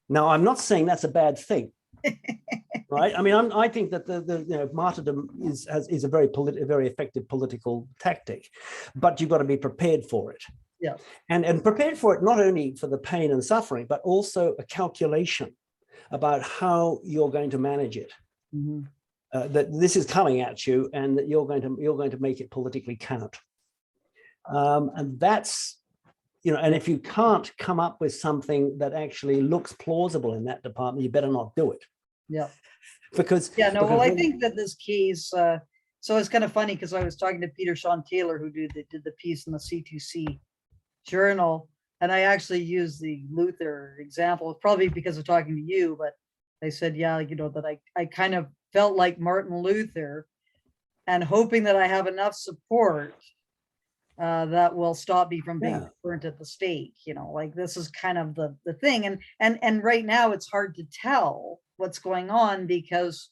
Now, I'm not saying that's a bad thing, right? I mean, I think that the martyrdom is a very effective political tactic, but you've got to be prepared for it. And prepared for it, not only for the pain and suffering, but also a calculation about how you're going to manage it. That this is coming at you, and that you're going to make it politically count. And that's, you know, and if you can't come up with something that actually looks plausible in that department, you better not do it. Because I think that this case, so it's kind of funny, because I was talking to Peter Sean Taylor, who did the piece in the C2C journal, and I actually used the Luther example, probably because of talking to you, but I said, you know, that I kind of felt like Martin Luther, and hoping that I have enough support that will stop me from being Yeah. burnt at the stake. Like this is kind of the thing. And right now it's hard to tell what's going on because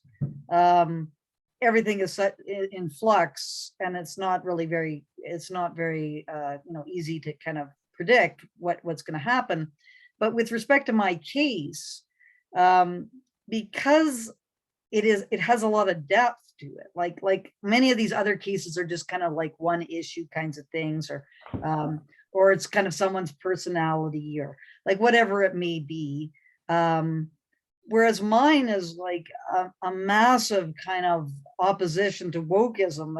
everything is set in flux, and it's not very easy to kind of predict what's going to happen. But with respect to my case, because it has a lot of depth to it, like many of these other cases are just kind of like one issue kinds of things, or it's kind of someone's personality, or like whatever it may be, whereas mine is like a massive kind of opposition to wokeism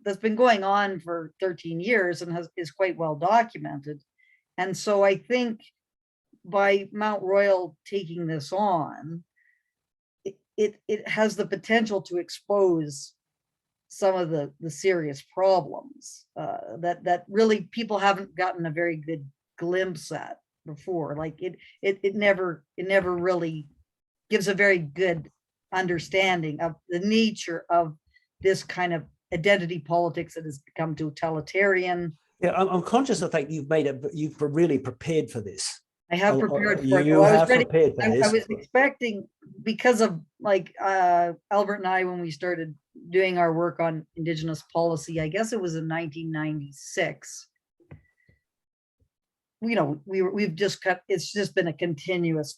that's been going on for 13 years and is quite well documented. And so I think by Mount Royal taking this on, it has the potential to expose some of the serious problems that really people haven't gotten a very good glimpse at before. Like it never really gives a very good understanding of the nature of this kind of identity politics that has become totalitarian. Yeah, I'm conscious of the fact you've really prepared for this. I have prepared for it. You I was have ready. prepared for this. I was expecting, because of like Albert and I, when we started doing our work on indigenous policy, I guess it was in 1996. We've just cut. It's just been a continuously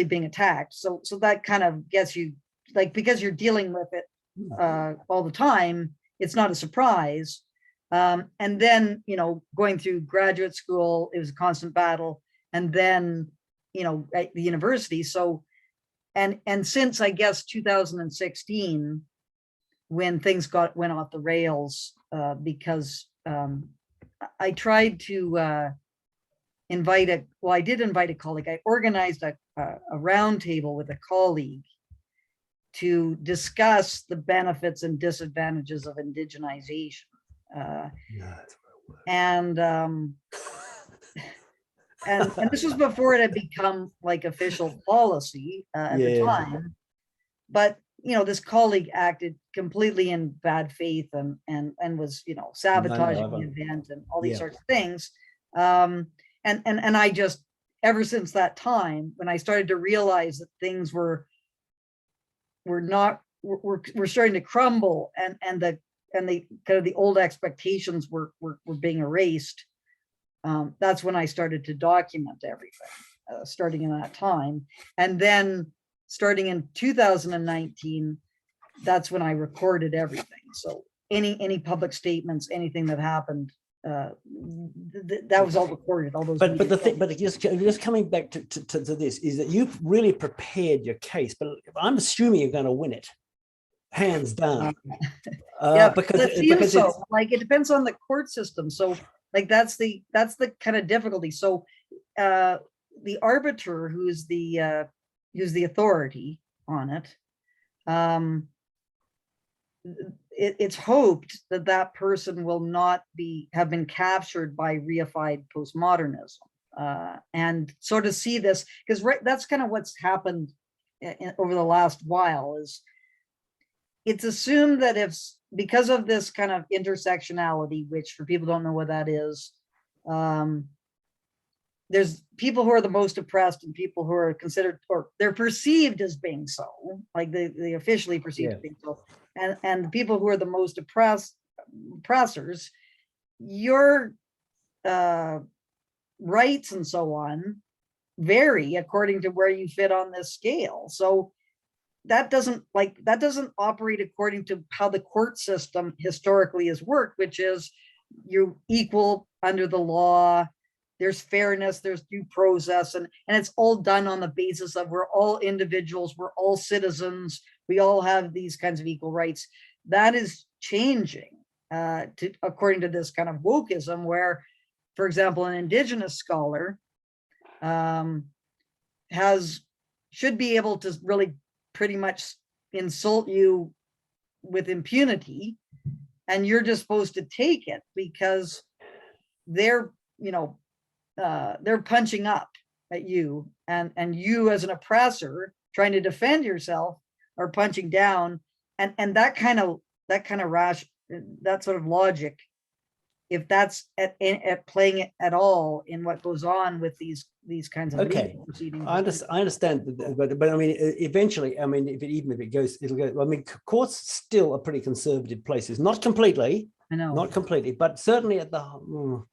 being attacked. So that kind of gets you, like, because you're dealing with it all the time, it's not a surprise. And then, going through graduate school, it was a constant battle. And then, at the university. So, and since, I guess, 2016, when things went off the rails, because I tried to I did invite a colleague. I organized a roundtable with a colleague to discuss the benefits and disadvantages of indigenization. And this was before it had become like official policy at the time. But this colleague acted completely in bad faith and was sabotaging the event and all these sorts of things. And I just, ever since that time, when I started to realize that things were starting to crumble, and the kind of the old expectations were being erased, that's when I started to document everything, starting in that time. And then starting in 2019, that's when I recorded everything. So any public statements, anything that happened, that was all recorded, all those. But just coming back to this, is that you've really prepared your case, but I'm assuming you're going to win it, hands down. Because it depends on the court system. So like that's the kind of difficulty. So the arbiter, who's the authority on it, it's hoped that person will not have been captured by reified postmodernism, and sort of see this, because that's kind of what's happened over the last while. Is it's assumed that because of this kind of intersectionality, which for people who don't know what that is, there's people who are the most oppressed and people who are considered, or they're perceived as being so, like they officially perceived as being so, and the people who are the most oppressors, your rights and so on vary according to where you fit on this scale. So that doesn't operate according to how the court system historically has worked, which is you're equal under the law, there's fairness, there's due process, and it's all done on the basis of we're all individuals, we're all citizens, we all have these kinds of equal rights. That is changing according to this kind of wokeism, where, for example, an indigenous scholar should be able to really pretty much insult you with impunity, and you're just supposed to take it because they're punching up at you, and you as an oppressor trying to defend yourself are punching down, and that sort of logic if that's at playing at all in what goes on with these kinds of Okay, legal proceedings. I understand, but I mean, eventually, I mean, even if it goes, it'll go. I mean, courts still are pretty conservative places, not completely, I know. not completely, but certainly at the.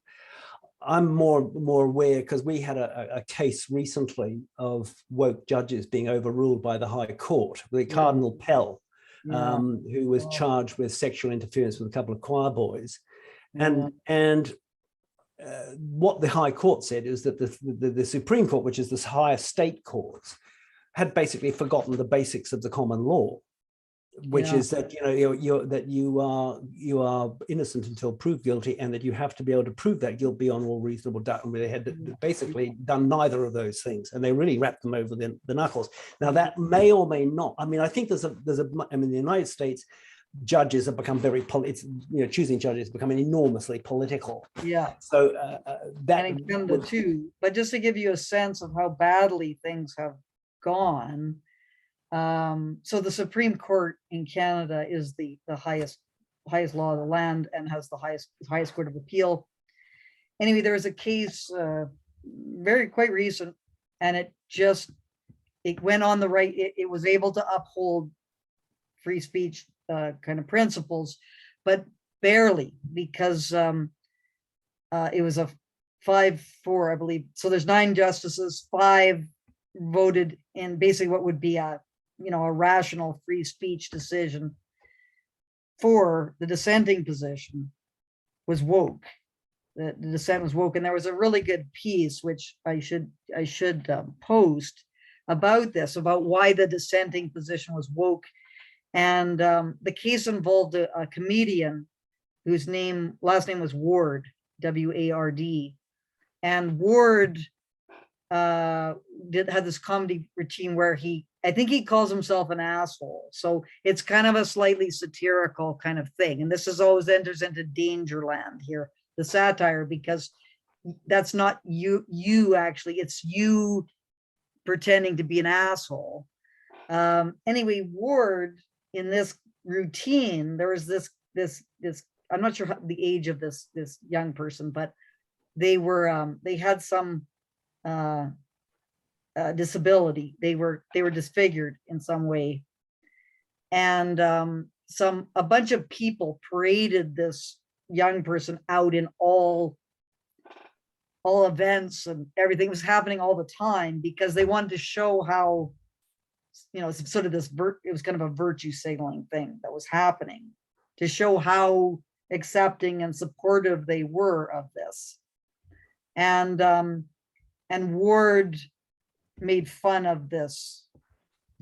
I'm more aware because we had a case recently of woke judges being overruled by the High Court, the Cardinal Pell, who was charged with sexual interference with a couple of choir boys, and what the High Court said is that the Supreme Court, which is this highest state courts, had basically forgotten the basics of the common law, which is that you are innocent until proved guilty, and that you have to be able to prove that guilt beyond all reasonable doubt. And they had basically done neither of those things, and they really wrapped them over the knuckles. Now that may or may not. I mean, I think there's a. I mean, the United States judges have become very choosing judges has become enormously political. Yeah. So that and in Canada too. But just to give you a sense of how badly things have gone. So the Supreme Court in Canada is the highest law of the land and has the highest court of appeal. Anyway, there was a case quite recent, and it went on the right. It was able to uphold free speech kind of principles, but barely, because it was a 5-4, I believe. So there's 9 justices, 5 voted in basically what would be a rational free speech decision. For the dissenting position was woke. The dissent was woke, and there was a really good piece which I should post about this, about why the dissenting position was woke. And the case involved a comedian whose last name was Ward, W-A-R-D, and Ward had this comedy routine where I think he calls himself an asshole. So it's kind of a slightly satirical kind of thing. And this always enters into danger land here, the satire, because that's not you actually, it's you pretending to be an asshole. Anyway, Ward, in this routine, there was this I'm not sure the age of this young person, but they had some disability. They were disfigured in some way, and a bunch of people paraded this young person out in all events, and everything was happening all the time because they wanted to show how, sort of it was kind of a virtue signaling thing that was happening to show how accepting and supportive they were of this. And Ward made fun of this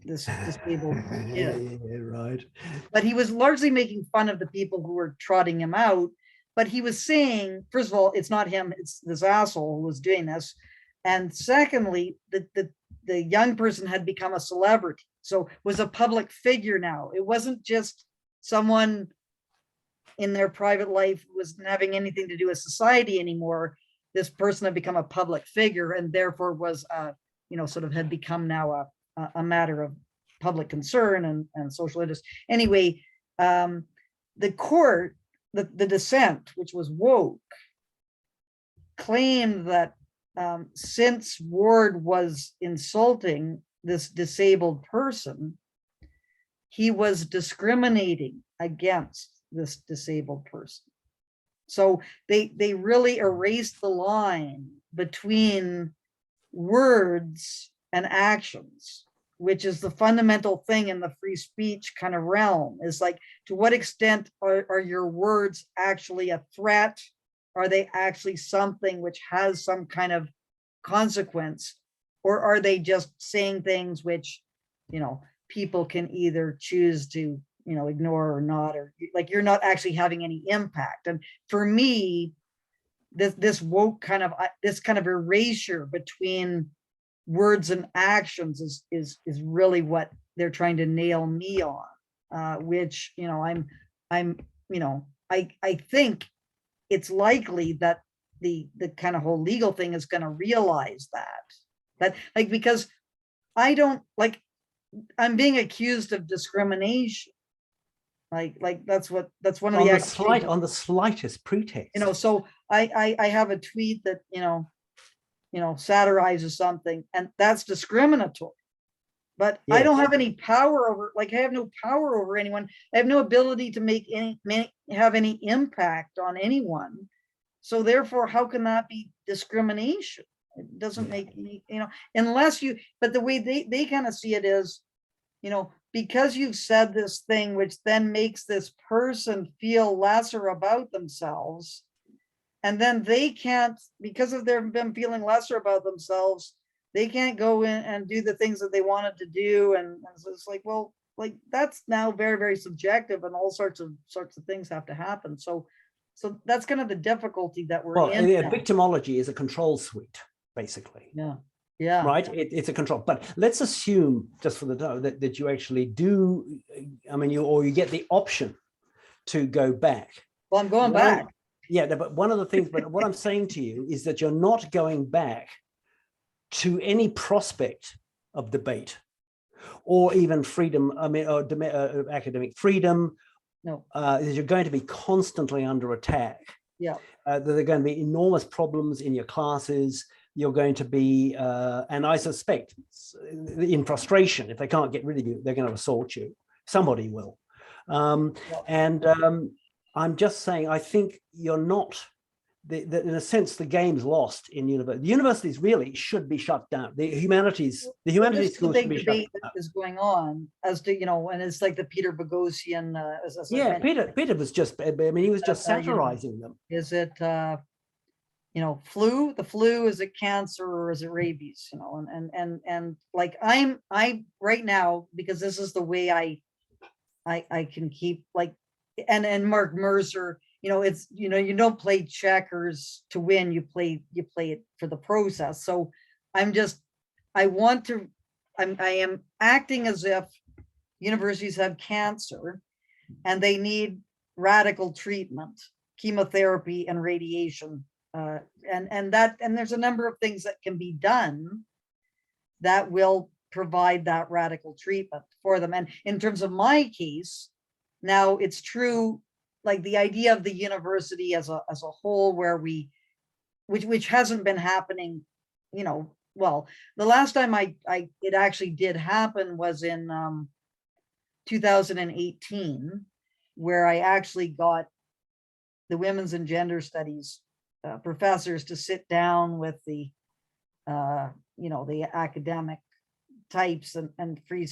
disabled kid. Yeah, right. But he was largely making fun of the people who were trotting him out. But he was saying, first of all, it's not him, it's this asshole who was doing this. And secondly, the young person had become a celebrity, so was a public figure now. It wasn't just someone in their private life who wasn't having anything to do with society anymore. This person had become a public figure, and therefore was, sort of had become now a matter of public concern and social interest. Anyway, the court, the dissent, which was woke, claimed that since Ward was insulting this disabled person, he was discriminating against this disabled person. So they really erased the line between words and actions, which is the fundamental thing in the free speech kind of realm. Is like, to what extent are your words actually a threat? Are they actually something which has some kind of consequence? Or are they just saying things which, people can either choose to, ignore or not, or like you're not actually having any impact? And for me, this woke kind of erasure between words and actions is really what they're trying to nail me on, which, I think it's likely that the kind of whole legal thing is going to realize that like, because I'm being accused of discrimination, Like that's one of on the on the slightest pretext. So I have a tweet that satirizes something, and that's discriminatory. But I don't have any power over, I have no power over anyone. I have no ability to have any impact on anyone. So therefore, how can that be discrimination? It doesn't make any, unless but the way they kind of see it is, because you've said this thing, which then makes this person feel lesser about themselves. And then they can't, because of them feeling lesser about themselves, they can't go in and do the things that they wanted to do. And so it's that's now very, very subjective, and all sorts of things have to happen. So that's kind of the difficulty that we're in. Victimology is a control suite, basically. Yeah. Right. It's a control. But let's assume, just for the that you actually do, you get the option to go back. Well, I'm going back. Yeah, but one of the things, but what I'm saying to you is that you're not going back to any prospect of debate or even freedom, or academic freedom. No. You're going to be constantly under attack. Yeah. There are going to be enormous problems in your classes. You're going to be, and I suspect in frustration, if they can't get rid of you, they're going to assault you. Somebody will. I'm just saying, I think you're not, in a sense, the game's lost in university. The universities really should be shut down. The humanities schools should be shut down. That is going on as to, and it's like the Peter Boghossian. Peter was just, he was just satirizing them. Is it, flu? The flu, is it cancer or is it rabies? And I'm right now, because this is the way I can keep and Mark Mercer, it's, you don't play checkers to win, you play it for the process. So I am acting as if universities have cancer and they need radical treatment, chemotherapy and radiation. And there's a number of things that can be done that will provide that radical treatment for them. And in terms of my case, now it's true, the idea of the university as a whole, where which hasn't been happening, well, the last time it actually did happen was in 2018, where I actually got the women's and gender studies professors to sit down with the academic types and free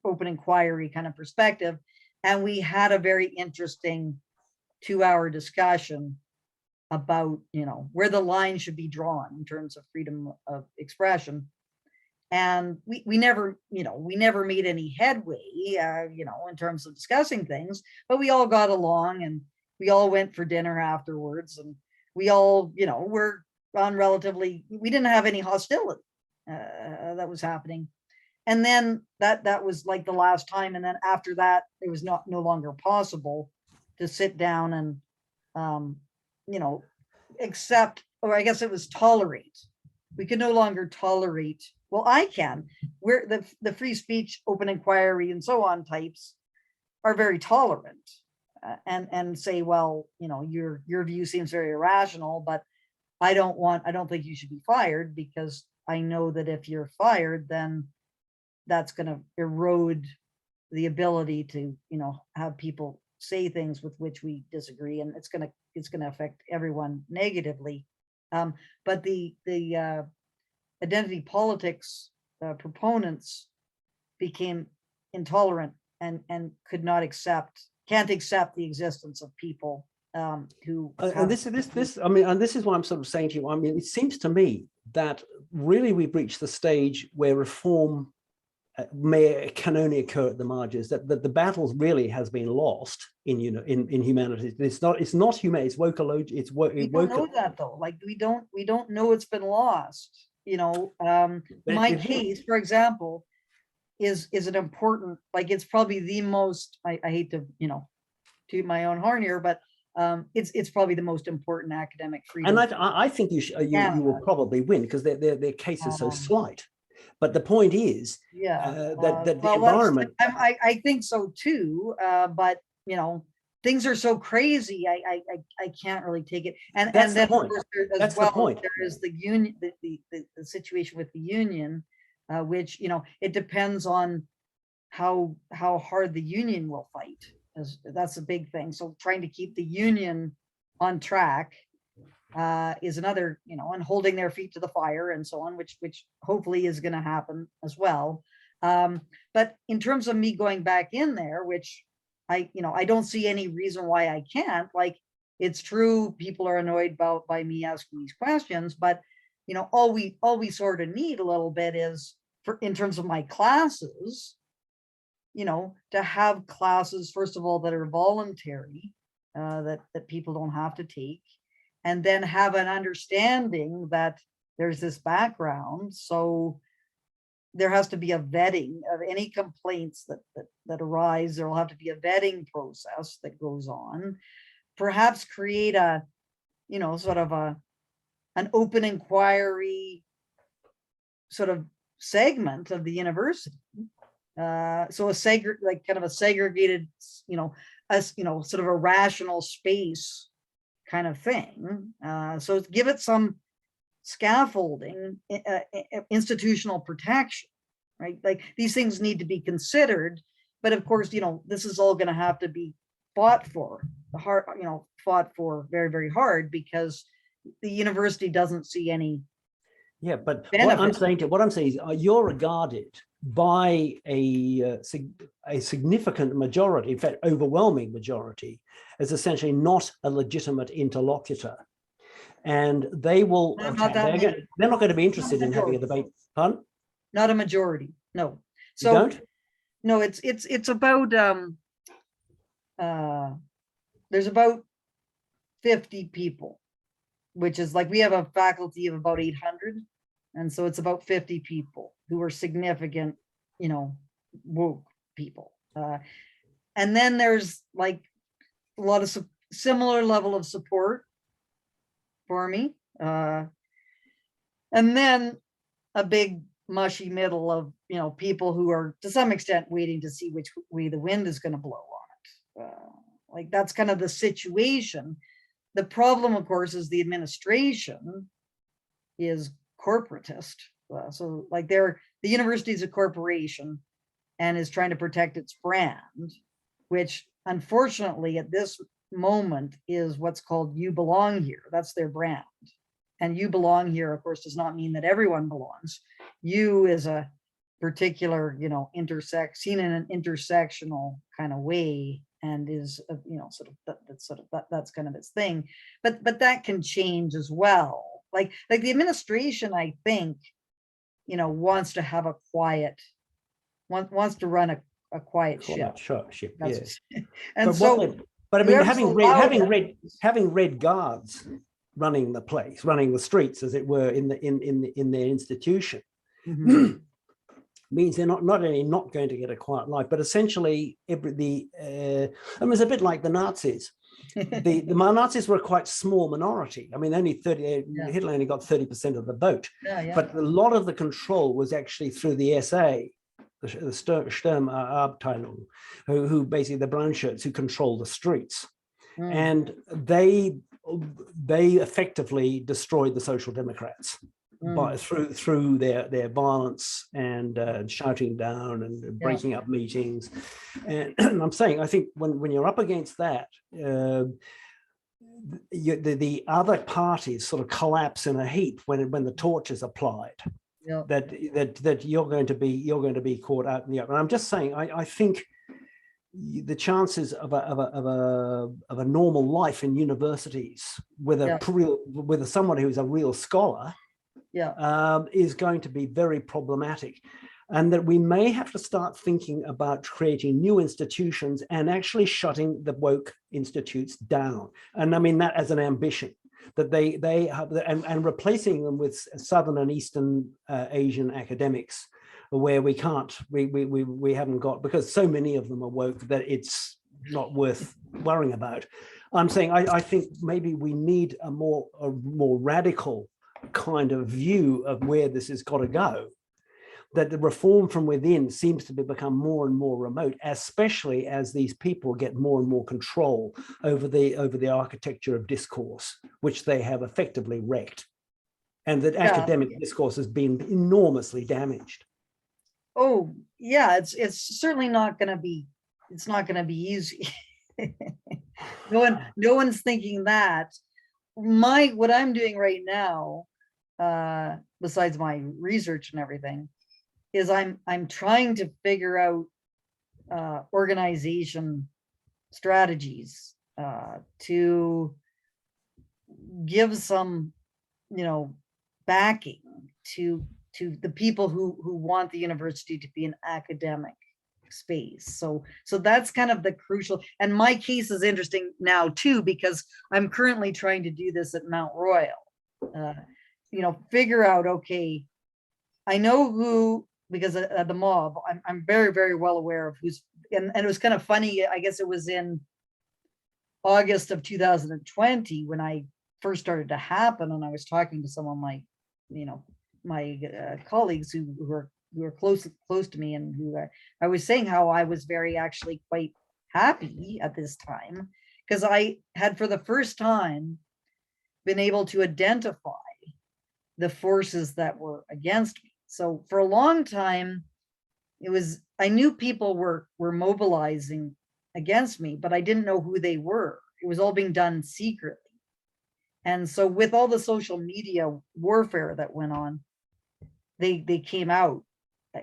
open inquiry kind of perspective. And we had a very interesting 2-hour discussion about, where the line should be drawn in terms of freedom of expression. And we never made any headway, in terms of discussing things, but we all got along and we all went for dinner afterwards, and we all, were on we didn't have any hostility that was happening. And then that was the last time. And then after that, it was no longer possible to sit down and, accept, or I guess it was tolerate. We can no longer tolerate. Well, I can. We're the free speech, open inquiry, and so on types are very tolerant and say, well, your view seems very irrational, but I don't think you should be fired, because I know that if you're fired, then that's going to erode the ability to, have people say things with which we disagree, and it's going to affect everyone negatively. But the identity politics proponents became intolerant and can't accept the existence of people who. And this is why I'm sort of saying to you. It seems to me that really we've reached the stage where reform can only occur at the margins. That the battle really has been lost in humanities. It's not human. It's woke. We don't know that though. We don't know it's been lost. My case, for example, is an important. It's probably the most. I hate to toot my own horn here, but it's probably the most important academic freedom. And I think you will probably win, because their case is so slight. But the point is, that the environment. I think so too. But you know, things are so crazy. I can't really take it. And That's then the point. of course, there, as That's well, the point. there is the union, the situation with the union, which, you know, it depends on how hard the union will fight. That's a big thing. So trying to keep the union on track is another, you know, and holding their feet to the fire and so on, which hopefully is going to happen as well. But in terms of me going back in there, which I don't see any reason why I can't. Like, it's true, people are annoyed by me asking these questions, but you know, all we sort of need a little bit is, for in terms of my classes, you know, to have classes, first of all, that are voluntary, that people don't have to take, and then have an understanding that there's this background. So there has to be a vetting of any complaints that arise. There will have to be a vetting process that goes on. Perhaps create a, you know, sort of an open inquiry sort of segment of the university. So like kind of a segregated, you know, sort of a rational space kind of thing. So give it some scaffolding, institutional protection, right? Like, these things need to be considered, but of course, you know, this is all going to have to be fought for very, very hard, because the university doesn't see any. Yeah, but benefit. what I'm saying is, you're regarded by a significant majority, in fact, overwhelming majority, as essentially not a legitimate interlocutor. And they will, they're not going to be interested in having a debate. Pardon? Not a majority, no. So you don't? No, it's about there's about 50 people, which is like, we have a faculty of about 800, and so it's about 50 people who are significant, you know, woke people. And then there's like a lot of similar level of support for me, and then a big mushy middle of, you know, people who are to some extent waiting to see which way the wind is going to blow on it. Like, that's kind of the situation. The problem, of course, is the administration is corporatist. So like, the university is a corporation and is trying to protect its brand, which unfortunately at this moment is what's called "You Belong Here." That's their brand. And "You belong here," of course, does not mean that everyone belongs. You is a particular, you know, seen in an intersectional kind of way, and is, you know, sort of that's kind of its thing. But that can change as well. Like the administration, I think, you know, wants to have a quiet, wants to run a quiet ship. Ship, yes. And but so, but I mean, having red guards running the place, running the streets, as it were, in their institution, mm-hmm. means they're not only not going to get a quiet life, but essentially I mean, it's a bit like the Nazis. The Nazis were a quite small minority. I mean, only 30. Yeah. Hitler only got 30% of the vote, but a lot of the control was actually through the SA, the Sturmabteilung, who basically the brown shirts who control the streets, and they effectively destroyed the Social Democrats through their violence and shouting down and breaking up meetings. And I'm saying, I think when you're up against that, the other parties sort of collapse in a heap when the torch is applied. Yeah. That you're going to be caught out in the open. And I'm just saying, I think the chances of a normal life in universities with someone who's a real scholar is going to be very problematic, and that we may have to start thinking about creating new institutions and actually shutting the woke institutes down. And I mean that as an ambition, that they have, and replacing them with Southern and Eastern Asian academics, where we haven't got, because so many of them are woke that it's not worth worrying about. I'm saying I think maybe we need a more radical kind of view of where this has got to go, that the reform from within seems to become more and more remote, especially as these people get more and more control over the architecture of discourse, which they have effectively wrecked, and that academic discourse has been enormously damaged. Oh yeah, it's certainly not going to be. It's not going to be easy. No one's thinking that. What I'm doing right now, besides my research and everything, is I'm trying to figure out organization strategies to give some, backing to the people who want the university to be an academic space. So that's kind of the crucial, and my case is interesting now too, because I'm currently trying to do this at Mount Royal. Figure out, okay, I know who, because of the mob, I'm very, very well aware of who's, and it was kind of funny, I guess it was in August of 2020 when I first started to happen, and I was talking to some of my, my colleagues who were close to me, and who I was saying how I was very actually quite happy at this time, because I had for the first time been able to identify the forces that were against me. So for a long time, I knew people were mobilizing against me, but I didn't know who they were. It was all being done secretly. And so with all the social media warfare that went on, they came out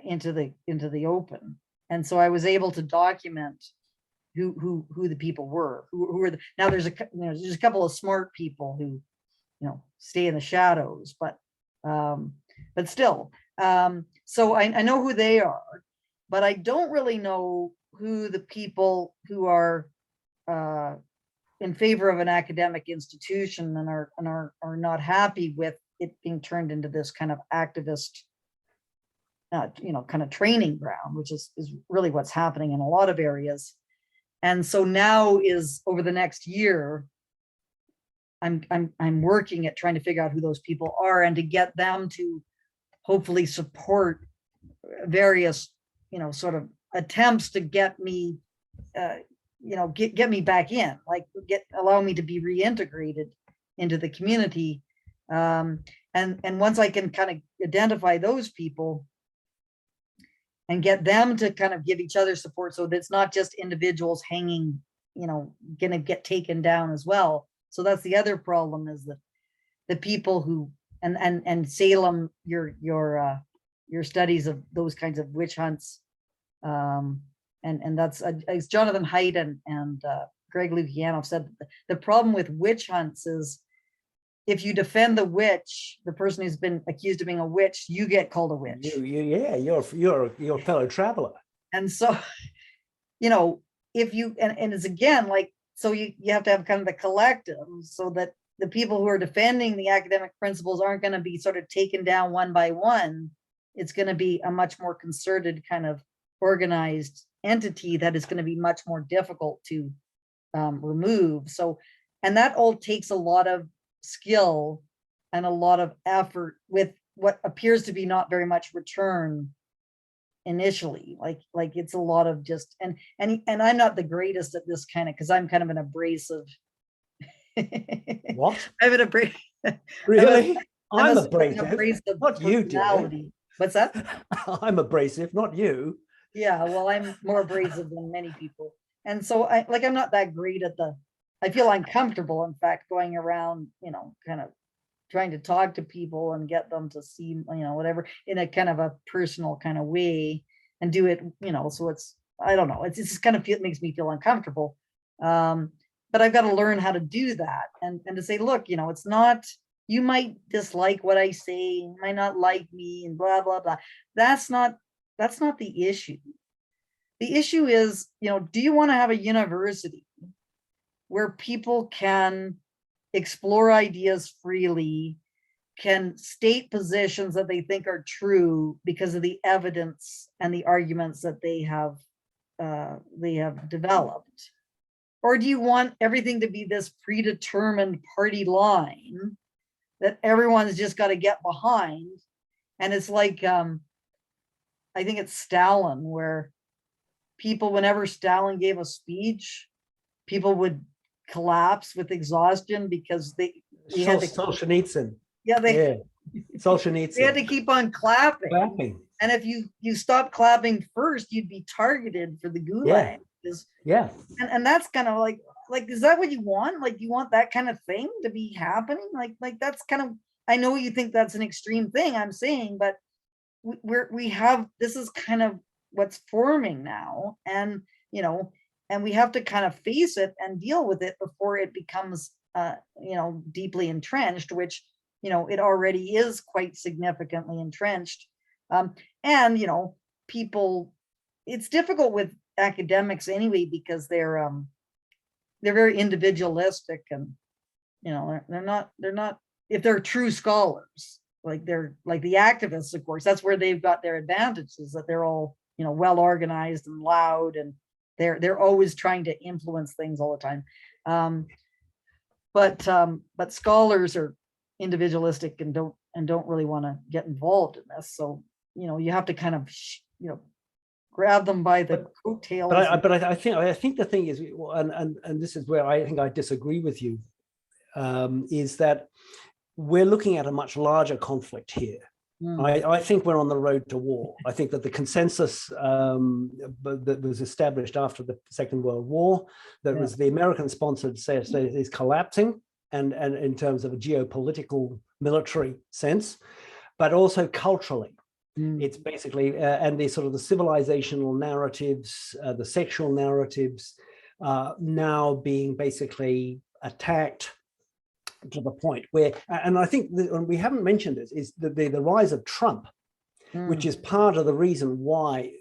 into the open. And so I was able to document who the people were, who were now there's a couple of smart people who, stay in the shadows, but still, so I know who they are, but I don't really know who the people who are in favor of an academic institution and are not happy with it being turned into this kind of activist, kind of training ground, which is really what's happening in a lot of areas. And so now is over the next year, I'm working at trying to figure out who those people are and to get them to hopefully support various, sort of attempts to get me, get me back in, like allow me to be reintegrated into the community. And once I can kind of identify those people and get them to kind of give each other support, so that it's not just individuals hanging, gonna get taken down as well. So that's the other problem, is that the people who, and Salem, your studies of those kinds of witch hunts, and that's as Jonathan Haidt and Greg Lukianoff said, the problem with witch hunts is if you defend the witch, the person who's been accused of being a witch, you get called a witch. You're a fellow traveler. And so, if you, and it's again, like, so you have to have kind of the collective, so that the people who are defending the academic principles aren't going to be sort of taken down one by one. It's going to be a much more concerted kind of organized entity that is going to be much more difficult to remove. So, and that all takes a lot of skill and a lot of effort, with what appears to be not very much return initially. Like it's a lot of just, and I'm not the greatest at this kind of, because I'm kind of an abrasive. What? I'm an abrasive. Really? I'm abrasive. Not you, dear. What's that? I'm abrasive, not you. Yeah, well, I'm more abrasive than many people. And so I'm not that great at I feel uncomfortable, in fact, going around, kind of trying to talk to people and get them to see, whatever, in a kind of a personal kind of way, and do it, so it's, I don't know, it's just kind of makes me feel uncomfortable. But I've got to learn how to do that, and to say, look, it's not, you might dislike what I say, you might not like me, and blah, blah, blah. That's not the issue. The issue is, do you want to have a university where people can explore ideas freely, can state positions that they think are true because of the evidence and the arguments that they have developed? Or do you want everything to be this predetermined party line that everyone's just got to get behind? And it's like, I think it's Stalin, where people, whenever Stalin gave a speech, people would collapse with exhaustion because he had to, Solzhenitsyn. yeah, they Yeah. they had Solzhenitsyn. to keep on clapping. Clapping. And if you stop clapping first, you'd be targeted for the Yeah. gulag. Yeah. And that's kind of like, is that what you want? Like, you want that kind of thing to be happening? Like that's kind of, I know you think that's an extreme thing I'm saying, but we have, this is kind of what's forming now. And, and we have to kind of face it and deal with it before it becomes, deeply entrenched, which, it already is quite significantly entrenched. And, people, it's difficult with academics anyway, because they're very individualistic, and they're not, if they're true scholars, like they're like the activists, of course, that's where they've got their advantages, that they're all well organized and loud, and they're always trying to influence things all the time. But scholars are individualistic and don't really want to get involved in this, so you have to kind of grab them by the coattails. But I think the thing is, and this is where I think I disagree with you, is that we're looking at a much larger conflict here. I think we're on the road to war. I think that the consensus that was established after the Second World War, that was the American-sponsored state is collapsing, and in terms of a geopolitical military sense, but also culturally. It's basically, and the sort of the civilizational narratives, the sexual narratives, now being basically attacked to the point where, and I think and we haven't mentioned this, is the rise of Trump, which is part of the reason why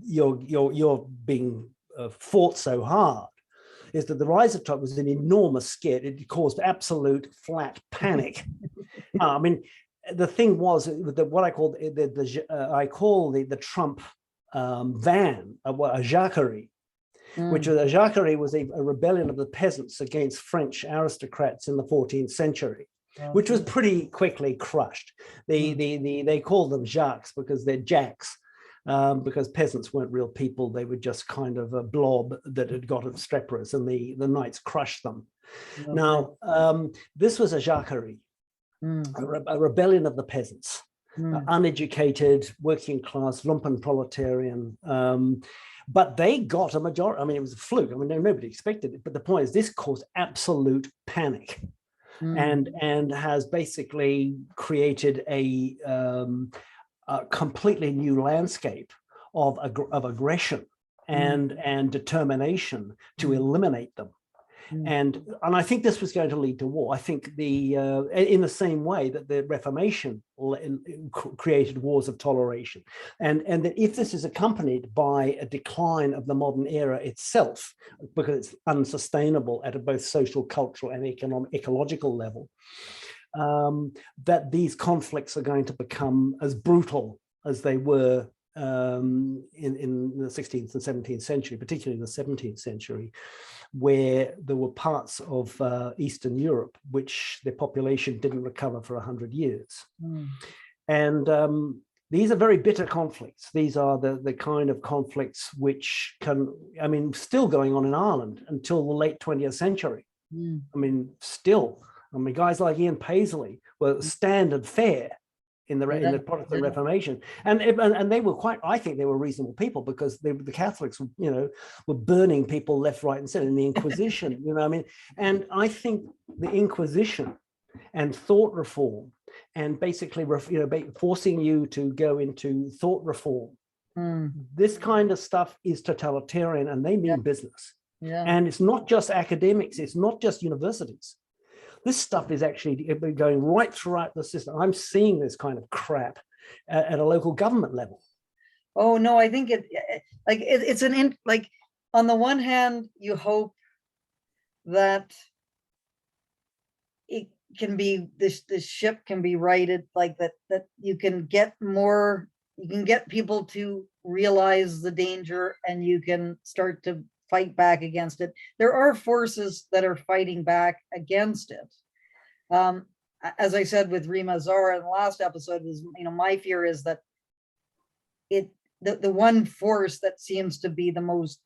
you're being fought so hard, is that the rise of Trump was an enormous scare. It caused absolute flat panic. I mean, the thing was that what I call the Trump van, a jacquerie, which was a jacquerie was a rebellion of the peasants against French aristocrats in the 14th century, which was pretty quickly crushed. They called them jacques because they're jacks, because peasants weren't real people. They were just kind of a blob that had got obstreperous, and the knights crushed them. Now, this was a jacquerie, a rebellion of the peasants, uneducated, working class, lumpen proletarian. But they got a majority. I mean, it was a fluke. I mean, nobody expected it. But the point is, this caused absolute panic, and has basically created a completely new landscape of aggression and determination to eliminate them. And I think this was going to lead to war. I think in the same way that the Reformation created wars of toleration, and that if this is accompanied by a decline of the modern era itself, because it's unsustainable at a both social, cultural, and ecological level, that these conflicts are going to become as brutal as they were in the 16th and 17th century, particularly in the 17th century, where there were parts of Eastern Europe which their population didn't recover for 100 years. And these are very bitter conflicts. These are the kind of conflicts which still going on in Ireland until the late 20th century. Guys like Ian Paisley were standard fare in the Protestant Reformation, and they were I think they were reasonable people, because the Catholics, were burning people left, right, and center in the Inquisition. And I think the Inquisition and thought reform, and basically, forcing you to go into thought reform, this kind of stuff is totalitarian, and they mean business. And it's not just academics; it's not just universities. This stuff is actually going right throughout the system. I'm seeing this kind of crap at a local government level. Oh no, I think it's on the one hand, you hope that it can be this ship can be righted, like that you can get people to realize the danger, and you can start to fight back against it. There are forces that are fighting back against it. As I said with Rima Zara in the last episode, my fear is that the one force that seems to be the most,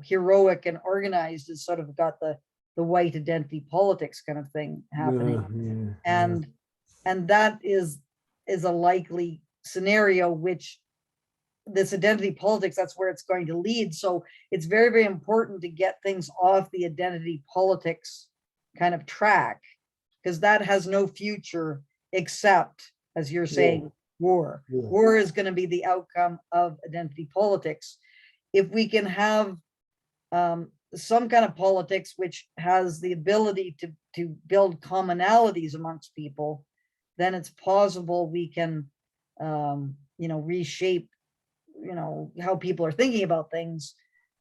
heroic and organized is sort of got the white identity politics kind of thing happening. And that is a likely scenario, which this identity politics, that's where it's going to lead. So it's very, very important to get things off the identity politics kind of track, because that has no future except, as you're saying, war. War is going to be the outcome of identity politics. If we can have some kind of politics which has the ability to build commonalities amongst people, then it's possible we can reshape how people are thinking about things.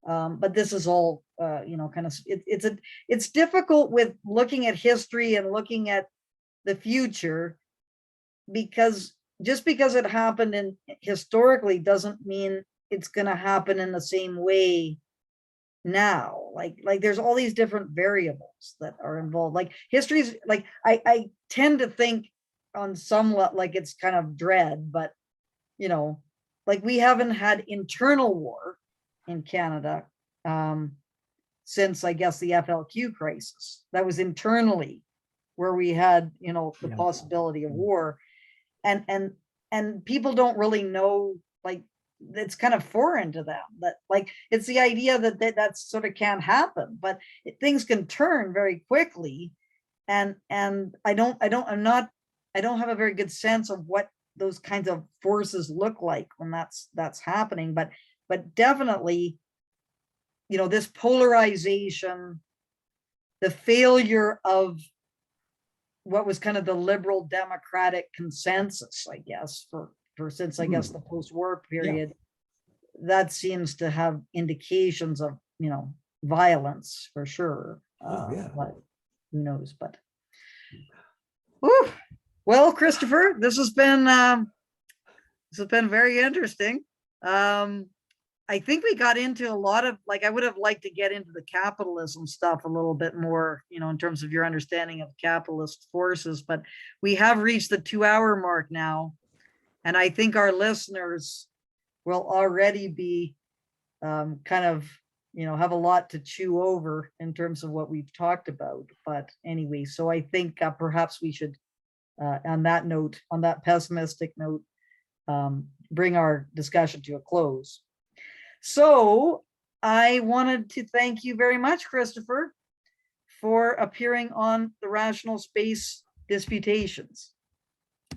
But this is all kind of, it's difficult with looking at history and looking at the future, because just because it happened in historically doesn't mean it's going to happen in the same way now. Like there's all these different variables that are involved. Like history's like, I tend to think on somewhat like it's kind of dread, but like we haven't had internal war in Canada since, I guess, the FLQ crisis. That was internally where we had, the possibility of war, and people don't really know, like, it's kind of foreign to them, that like it's the idea that sort of can't happen, but things can turn very quickly, and I don't have a very good sense of what those kinds of forces look like when that's happening, but definitely, this polarization, the failure of what was kind of the liberal democratic consensus, I guess, for since, I guess, the post-war period, that seems to have indications of, violence for sure. But who knows? But whew. Well, Christopher, this has been very interesting. I think we got into a lot of, like, I would have liked to get into the capitalism stuff a little bit more, in terms of your understanding of capitalist forces, but we have reached the 2-hour mark now. And I think our listeners will already be kind of, have a lot to chew over in terms of what we've talked about. But anyway, so I think perhaps we should, on that pessimistic note, bring our discussion to a close. So I wanted to thank you very much, Christopher, for appearing on the Rational Space Disputations.